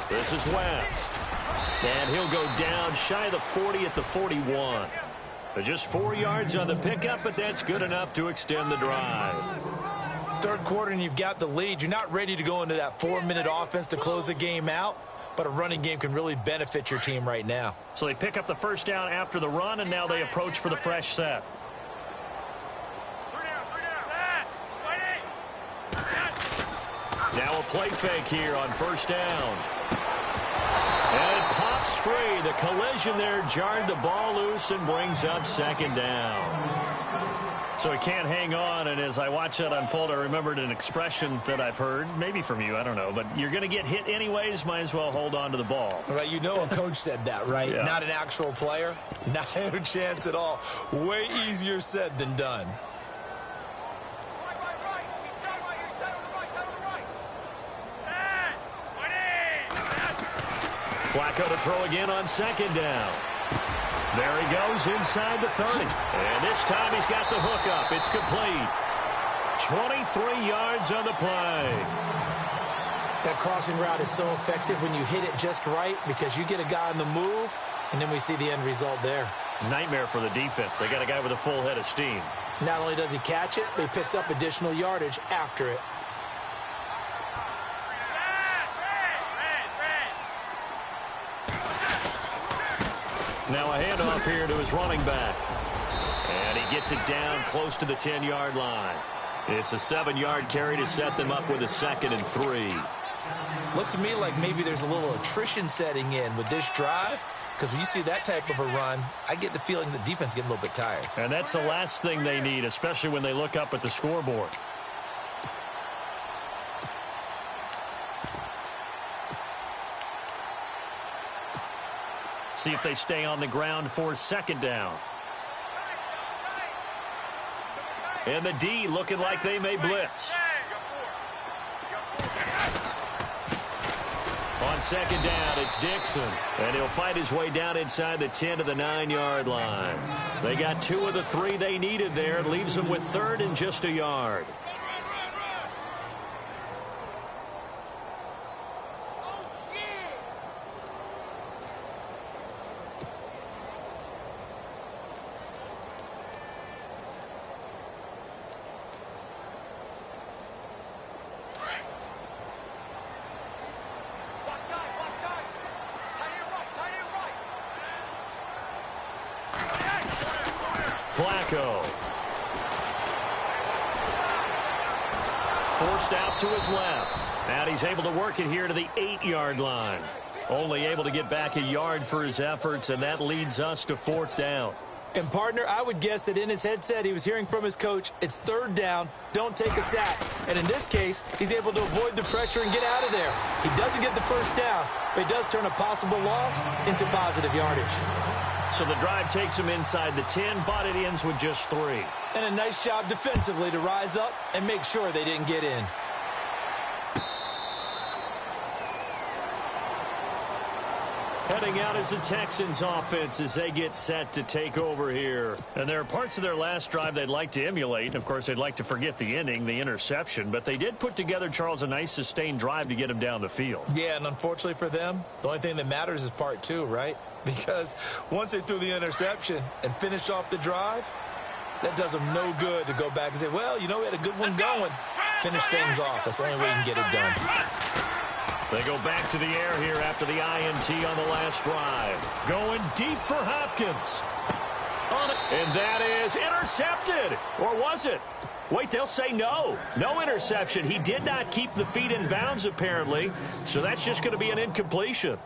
This is West. And he'll go down shy of the 40 at the 41. Just 4 yards on the pickup, but that's good enough to extend the drive. Third quarter and you've got the lead. You're not ready to go into that 4-minute offense to close the game out, but a running game can really benefit your team right now. So they pick up the first down after the run, and now they approach for the fresh set. Now a play fake here on first down. And it pops free. The collision there jarred the ball loose and brings up second down. So he can't hang on, and as I watch that unfold, I remembered an expression that I've heard, maybe from you, I don't know, but you're going to get hit anyways, might as well hold on to the ball. Right, you know a coach said that, right? Yeah. Not an actual player? Not a chance at all. Way easier said than done. Flacco to throw again on second down. There he goes inside the 30. And this time he's got the hook up. It's complete. 23 yards on the play. That crossing route is so effective when you hit it just right because you get a guy on the move, and then we see the end result there. Nightmare for the defense. They got a guy with a full head of steam. Not only does he catch it, but he picks up additional yardage after it. Now a handoff here to his running back. And he gets it down close to the 10-yard line. It's a 7-yard carry to set them up with a 2nd and 3. Looks to me like maybe there's a little attrition setting in with this drive, because when you see that type of a run, I get the feeling the defense getting a little bit tired. And that's the last thing they need, especially when they look up at the scoreboard. See if they stay on the ground for second down. And the D looking like they may blitz. On second down, it's Dixon. And he'll fight his way down inside the 10 to the 9-yard line. They got 2 of the 3 they needed there. It leaves them with 3rd and just a yard. Flacco. Forced out to his left. And he's able to work it here to the 8-yard line. Only able to get back a yard for his efforts, and that leads us to 4th down. And, partner, I would guess that in his headset he was hearing from his coach, it's 3rd down, don't take a sack. And in this case, he's able to avoid the pressure and get out of there. He doesn't get the first down, but he does turn a possible loss into positive yardage. So the drive takes him inside the 10, but it ends with just 3. And a nice job defensively to rise up and make sure they didn't get in. Heading out is the Texans offense as they get set to take over here. And there are parts of their last drive they'd like to emulate. And, of course, they'd like to forget the ending, the interception. But they did put together, Charles, a nice sustained drive to get him down the field. Yeah, and unfortunately for them, the only thing that matters is part 2, right? Because once they threw the interception and finished off the drive, that does them no good to go back and say, well, you know, we had a good one going. Finish things off. That's the only way you can get it done. They go back to the air here after the INT on the last drive. Going deep for Hopkins. And that is intercepted. Or was it? Wait, they'll say no. No interception. He did not keep the feet in bounds, apparently. So that's just going to be an incompletion.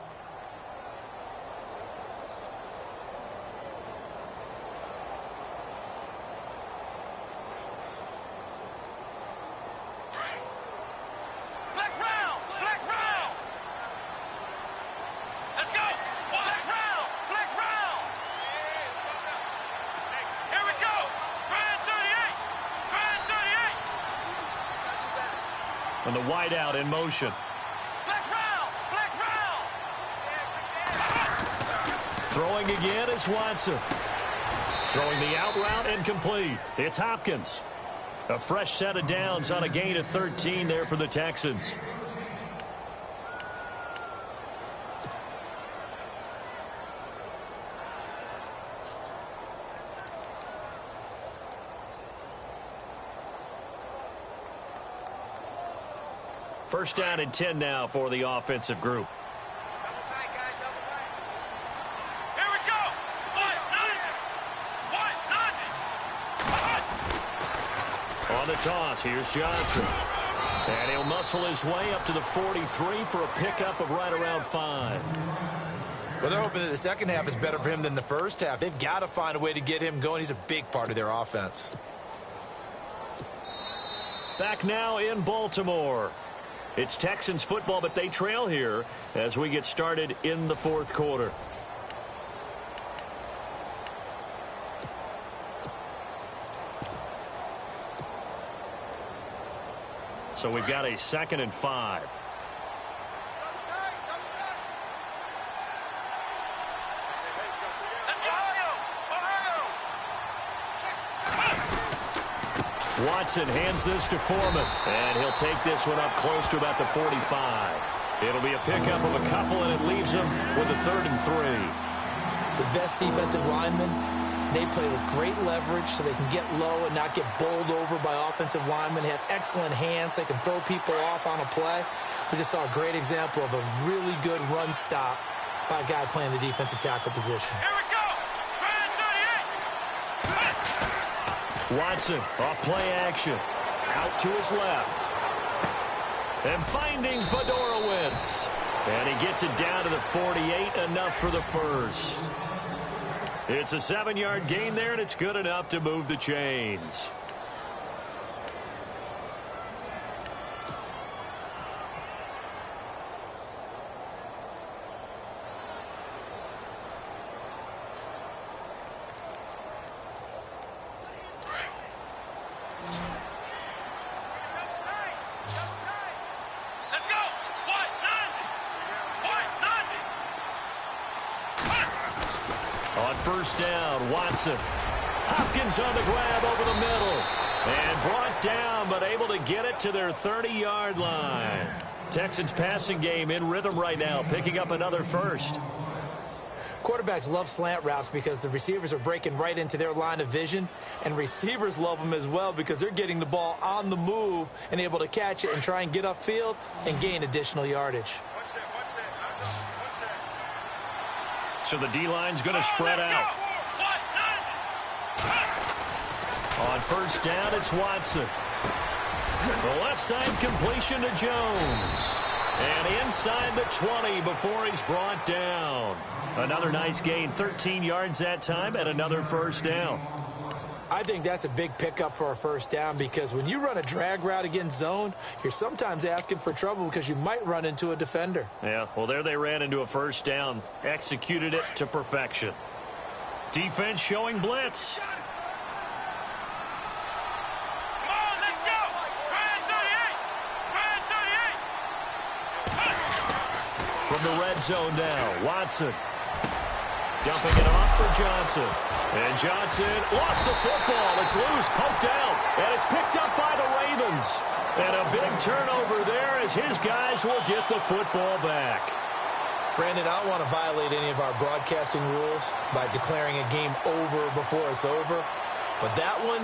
And the wideout in motion. Throwing again is Watson. Throwing the out route incomplete. It's Hopkins. A fresh set of downs on a gain of 13 there for the Texans. First down and 10 now for the offensive group. Double tight, guys, double tight. Here we go. One. On the toss, here's Johnson. And he'll muscle his way up to the 43 for a pickup of right around 5. Well, they're hoping that the second half is better for him than the first half. They've got to find a way to get him going. He's a big part of their offense. Back now in Baltimore. It's Texans football, but they trail here as we get started in the fourth quarter. So we've got a 2nd and 5. Watson hands this to Foreman, and he'll take this one up close to about the 45. It'll be a pickup of a couple, and it leaves him with a 3rd and 3. The best defensive linemen, they play with great leverage so they can get low and not get bowled over by offensive linemen. They have excellent hands. They can throw people off on a play. We just saw a great example of a really good run stop by a guy playing the defensive tackle position. Here we go. Watson off play action. Out to his left. And finding Fedorowicz. And he gets it down to the 48, enough for the first. It's a 7-yard gain there, and it's good enough to move the chains. First down, Watson. Hopkins on the grab over the middle. And brought down, but able to get it to their 30-yard line. Texans passing game in rhythm right now, picking up another first. Quarterbacks love slant routes because the receivers are breaking right into their line of vision, and receivers love them as well because they're getting the ball on the move and able to catch it and try and get upfield and gain additional yardage. So the D-line's going to spread out. On first down, it's Watson. The left side completion to Jones. And inside the 20 before he's brought down. Another nice gain, 13 yards that time, and another first down. I think that's a big pickup for a first down because when you run a drag route against zone, you're sometimes asking for trouble because you might run into a defender. Yeah, well, there they ran into a first down, executed it to perfection. Defense showing blitz. Come on, let's go. Try 38. From the red zone now, Watson. Dumping it off for Johnson. And Johnson lost the football. It's loose, poked out, and it's picked up by the Ravens. And a big turnover there as his guys will get the football back. Brandon, I don't want to violate any of our broadcasting rules by declaring a game over before it's over. But that one,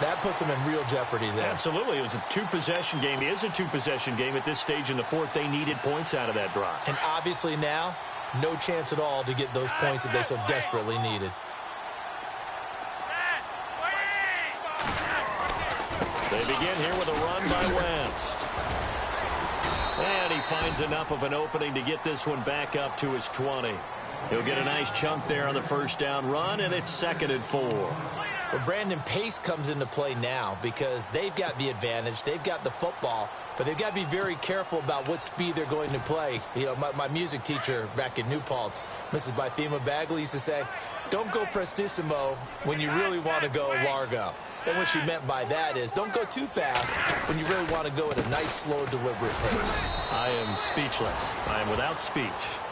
that puts them in real jeopardy there. Absolutely. It was a two-possession game. It is a two-possession game at this stage in the fourth. They needed points out of that drive. And obviously now, no chance at all to get those points that they so desperately needed. They begin here with a run by West. And he finds enough of an opening to get this one back up to his 20. He'll get a nice chunk there on the first down run, and it's 2nd and 4. Well, Brandon, pace comes into play now because they've got the advantage. They've got the football, but they've got to be very careful about what speed they're going to play. You know, my music teacher back in New Paltz, Mrs. Bythema Bagley, used to say, don't go prestissimo when you really want to go largo. And what she meant by that is don't go too fast when you really want to go at a nice, slow, deliberate pace. I am speechless. I am without speech.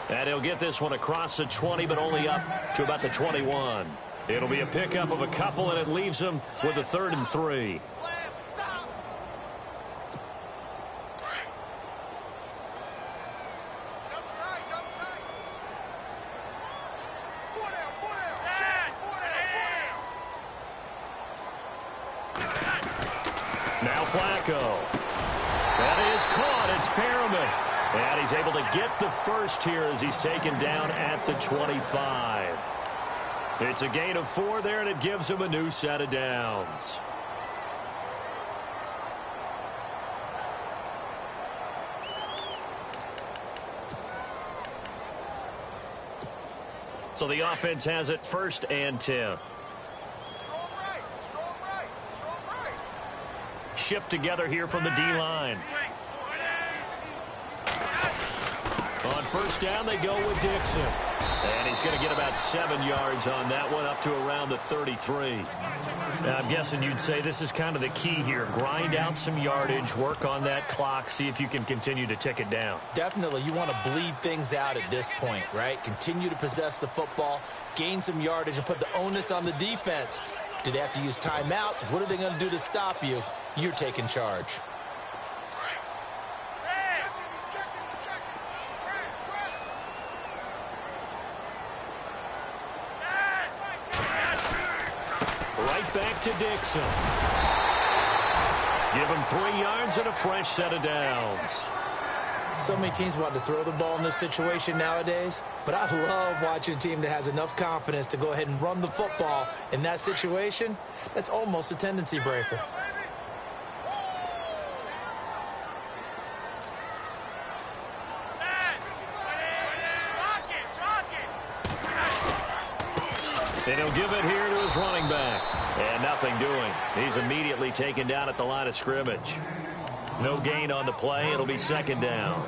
And he'll get this one across the 20, but only up to about the 21. It'll be a pickup of a couple, and it leaves him with a 3rd and 3. Now Flacco. That is caught. It's Perriman. And he's able to get the first here as he's taken down at the 25. It's a gain of 4 there, and it gives him a new set of downs. So the offense has it 1st and 10. Shift together here from the D-line. On first down, they go with Dixon. And he's going to get about 7 yards on that one, up to around the 33. Now, I'm guessing you'd say this is kind of the key here. Grind out some yardage, work on that clock, see if you can continue to tick it down. Definitely. You want to bleed things out at this point, right? Continue to possess the football, gain some yardage, and put the onus on the defense. Do they have to use timeouts? What are they going to do to stop you? You're taking charge. Right back to Dixon. Give him 3 yards and a fresh set of downs. So many teams want to throw the ball in this situation nowadays, but I love watching a team that has enough confidence to go ahead and run the football in that situation. That's almost a tendency breaker. And he'll give it here to his running back. And nothing doing. He's immediately taken down at the line of scrimmage. No gain on the play. It'll be 2nd down.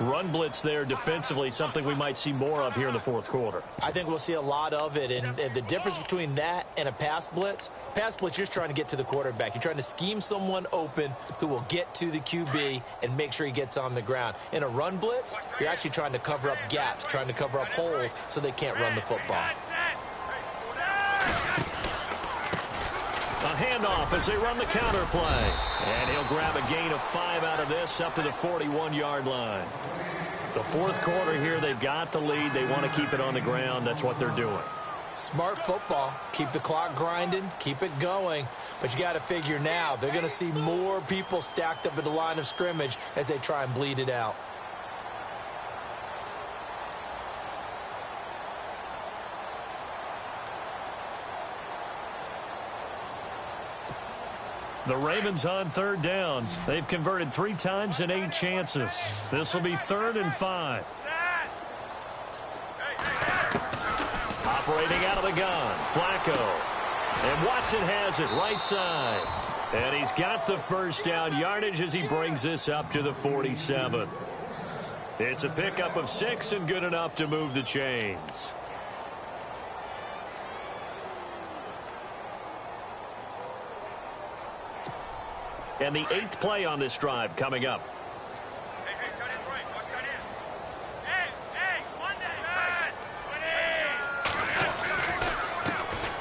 Run blitz there defensively, something we might see more of here in the fourth quarter. I think we'll see a lot of it. And the difference between that and a pass blitz, you're just trying to get to the quarterback. You're trying to scheme someone open who will get to the QB and make sure he gets on the ground. In a run blitz, you're actually trying to cover up gaps, trying to cover up holes so they can't run the football. A handoff as they run the counter play. And he'll grab a gain of 5 out of this up to the 41-yard line. The fourth quarter here, they've got the lead. They want to keep it on the ground. That's what they're doing. Smart football. Keep the clock grinding. Keep it going. But you got to figure now they're going to see more people stacked up at the line of scrimmage as they try and bleed it out. The Ravens on 3rd down. They've converted 3 times in 8 chances. This will be 3rd and 5. Operating out of the gun, Flacco. And Watson has it right side. And he's got the first down yardage as he brings this up to the 47. It's a pickup of 6 and good enough to move the chains. And the 8th play on this drive coming up. Hey, cut in right. Watch cut in. Hey, one day.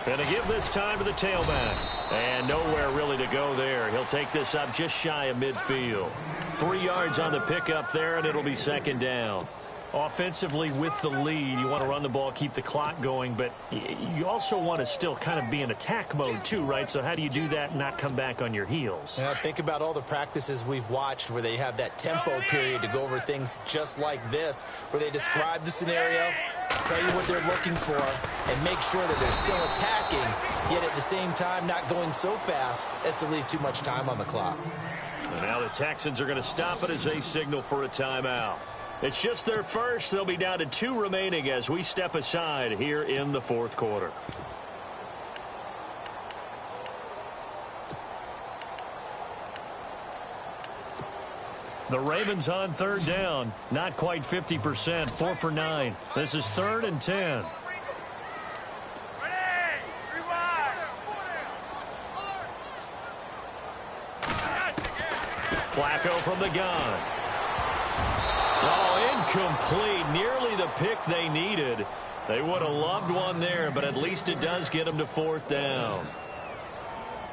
Going to give this time to the tailback. And nowhere really to go there. He'll take this up just shy of midfield. 3 yards on the pickup there, and it'll be 2nd down. Offensively, with the lead, you want to run the ball, keep the clock going, but you also want to still kind of be in attack mode too, right? So how do you do that and not come back on your heels? Yeah, think about all the practices we've watched where they have that tempo period to go over things just like this, where they describe the scenario, tell you what they're looking for, and make sure that they're still attacking, yet at the same time not going so fast as to leave too much time on the clock. And now the Texans are going to stop it as they signal for a timeout. It's just their first. They'll be down to 2 remaining as we step aside here in the 4th quarter. The Ravens on 3rd down. Not quite 50%. 4 for 9. This is 3rd and 10. Flacco from the gun. Oh, incomplete. Nearly the pick they needed. They would have loved one there, but at least it does get them to 4th down.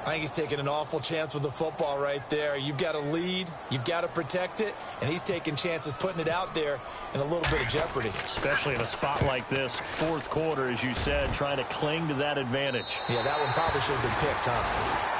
I think he's taking an awful chance with the football right there. You've got to lead, you've got to protect it, and he's taking chances putting it out there in a little bit of jeopardy. Especially in a spot like this, 4th quarter, as you said, trying to cling to that advantage. Yeah, that one probably should have been picked, huh?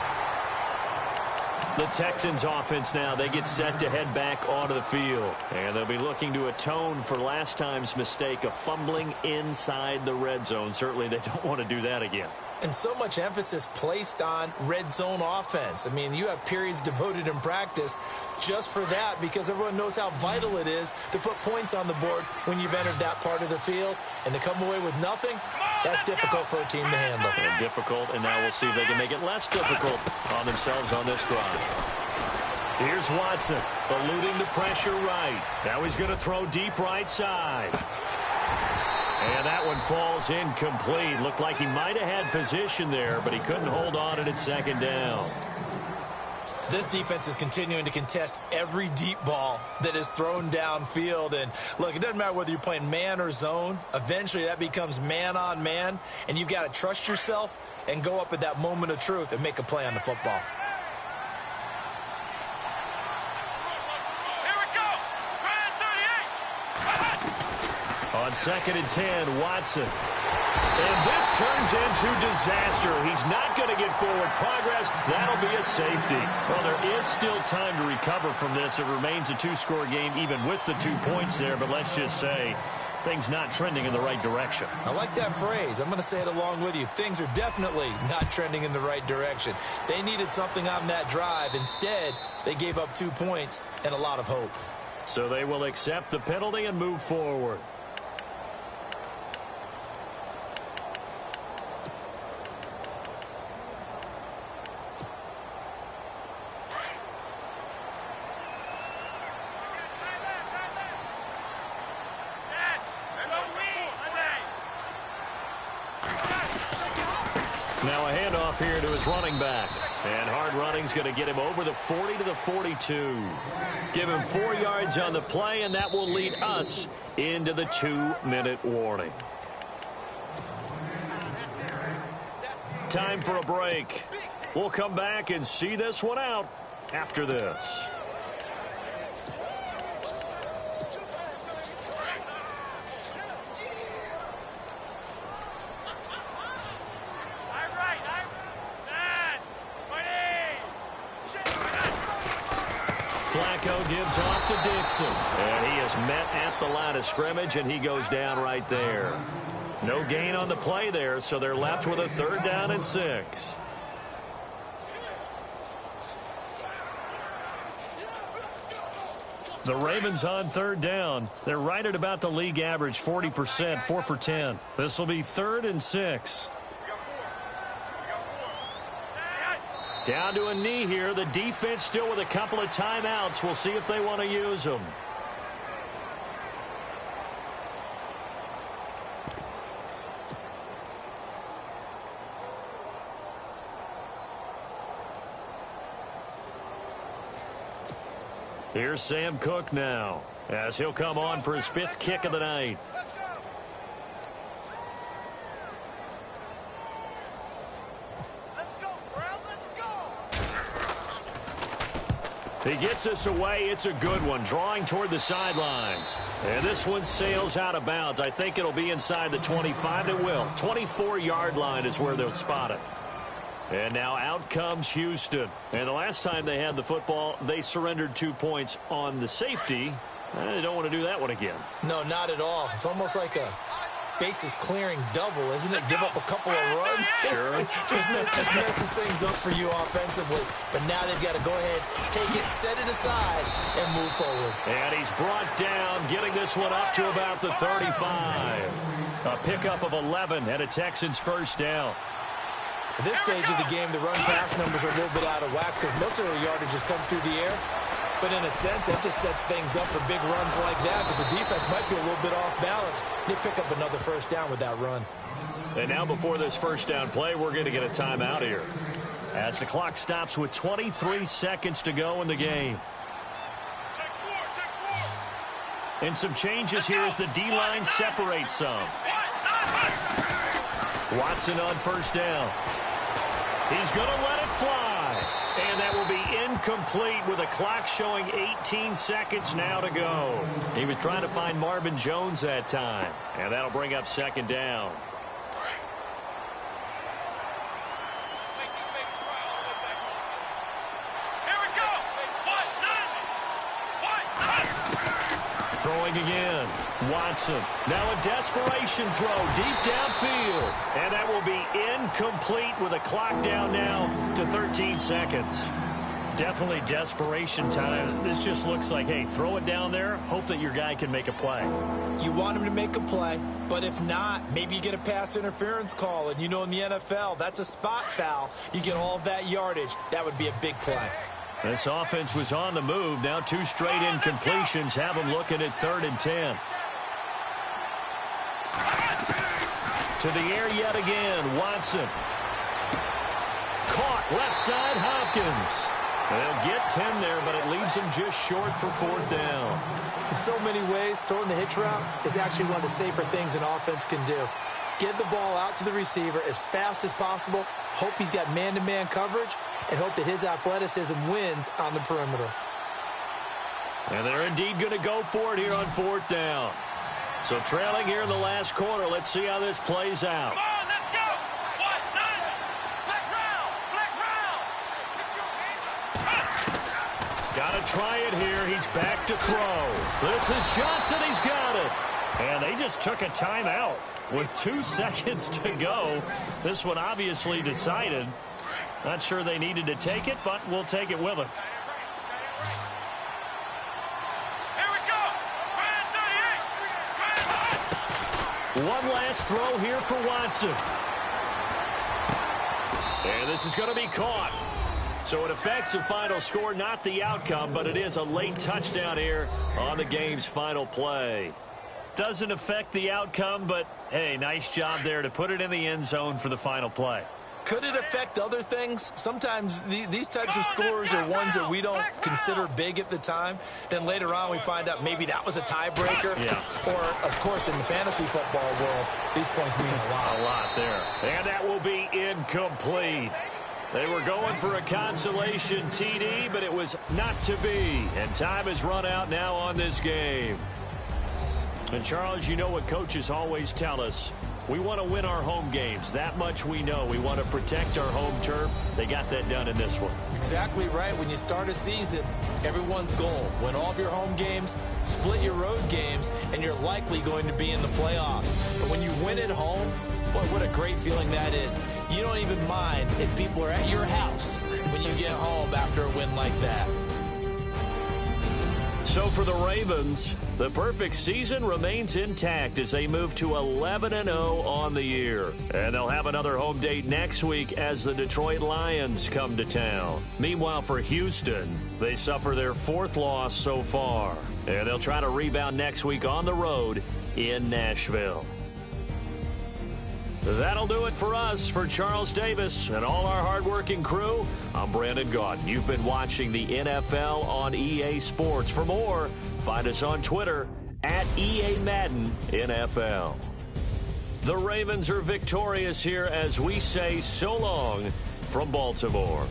The Texans offense now, they get set to head back onto the field. And they'll be looking to atone for last time's mistake of fumbling inside the red zone. Certainly they don't want to do that again. And so much emphasis placed on red zone offense. I mean, you have periods devoted in practice just for that because everyone knows how vital it is to put points on the board when you've entered that part of the field. And to come away with nothing, that's difficult for a team to handle. And difficult, and now we'll see if they can make it less difficult on themselves on this drive. Here's Watson, eluding the pressure right. Now he's going to throw deep right side. And that one falls incomplete. Looked like he might have had position there, but he couldn't hold on and it's 2nd down. This defense is continuing to contest every deep ball that is thrown downfield. And look, it doesn't matter whether you're playing man or zone. Eventually that becomes man on man, and you've got to trust yourself and go up at that moment of truth and make a play on the football. On 2nd and 10, Watson. And this turns into disaster. He's not going to get forward progress. That'll be a safety. Well, there is still time to recover from this. It remains a 2-score game even with the 2 points there. But let's just say things not trending in the right direction. I like that phrase. I'm going to say it along with you. Things are definitely not trending in the right direction. They needed something on that drive. Instead, they gave up 2 points and a lot of hope. So they will accept the penalty and move forward. Now a handoff here to his running back. And hard running's going to get him over the 40 to the 42. Give him 4 yards on the play, and that will lead us into the 2-minute warning. Time for a break. We'll come back and see this one out after this. Flacco gives off to Dixon. And he is met at the line of scrimmage, and he goes down right there. No gain on the play there, so they're left with a 3rd down and 6. The Ravens on 3rd down. They're right at about the league average, 40%, 4 for 10. This will be 3rd and 6. Down to a knee here. The defense still with a couple of timeouts. We'll see if they want to use them. Here's Sam Cook now, as he'll come on for his 5th kick of the night. He gets this away. It's a good one, drawing toward the sidelines. And this one sails out of bounds. I think it'll be inside the 25. It will. 24-yard line is where they'll spot it. And now out comes Houston. And the last time they had the football, they surrendered 2 points on the safety. They don't want to do that one again. No, not at all. It's almost like a bases clearing double, isn't it? Give up a couple of runs. Sure. just messes things up for you offensively. But now they've got to go ahead, take it, set it aside, and move forward. And he's brought down, getting this one up to about the 35. A pickup of 11 and a Texans first down. At this stage of the game, the run-pass numbers are a little bit out of whack because most of the yardage has come through the air. But in a sense, that just sets things up for big runs like that because the defense might be a little bit off balance. They pick up another first down with that run. And now before this first down play, we're going to get a timeout here, as the clock stops with 23 seconds to go in the game. And some changes here as the D-line separates some. Watson on first down. He's going to let it fly. And that will be incomplete with a clock showing 18 seconds now to go. He was trying to find Marvin Jones that time. And that'll bring up second down. Throwing again. Watson. Now a desperation throw deep downfield. And that will be incomplete with a clock down now to 13 seconds. Definitely desperation time. This just looks like, hey, throw it down there. Hope that your guy can make a play. You want him to make a play, but if not, maybe you get a pass interference call. And you know in the NFL, that's a spot foul. You get all of that yardage. That would be a big play. This offense was on the move. Now 2 straight incompletions have them looking at 3rd and 10. To the air yet again. Watson. Caught left side Hopkins. They'll get 10 there, but it leaves them just short for 4th down. In so many ways, throwing the hitch route is actually one of the safer things an offense can do. Get the ball out to the receiver as fast as possible. Hope he's got man-to-man coverage, and hope that his athleticism wins on the perimeter. And they're indeed going to go for it here on 4th down. So trailing here in the last quarter, let's see how this plays out. Come on, let's go! What? None! Flex round! Flex round! Got to try it here. He's back to throw. This is Johnson. He's got it. And they just took a timeout with 2 seconds to go. This one obviously decided. Not sure they needed to take it, but we'll take it with them. Here we go! One last throw here for Watson. And this is going to be caught. So it affects the final score, not the outcome, but it is a late touchdown here on the game's final play. Doesn't affect the outcome, but, hey, nice job there to put it in the end zone for the final play. Could it affect other things? Sometimes these types of scores are ones that we don't consider big at the time. Then later on we find out maybe that was a tiebreaker. Yeah. Or, of course, in the fantasy football world, these points mean a lot. A lot there. And that will be incomplete. They were going for a consolation TD, but it was not to be. And time has run out now on this game. And, Charles, you know what coaches always tell us. We want to win our home games. That much we know. We want to protect our home turf. They got that done in this one. Exactly right. When you start a season, everyone's goal, win all of your home games, split your road games, and you're likely going to be in the playoffs. But when you win at home, boy, what a great feeling that is. You don't even mind if people are at your house when you get home after a win like that. So for the Ravens, the perfect season remains intact as they move to 11-0 on the year. And they'll have another home date next week as the Detroit Lions come to town. Meanwhile, for Houston, they suffer their 4th loss so far. And they'll try to rebound next week on the road in Nashville. That'll do it for us. For Charles Davis and all our hardworking crew, I'm Brandon Gaudin. You've been watching the NFL on EA Sports. For more, find us on Twitter at EA Madden NFL. The Ravens are victorious here as we say so long from Baltimore.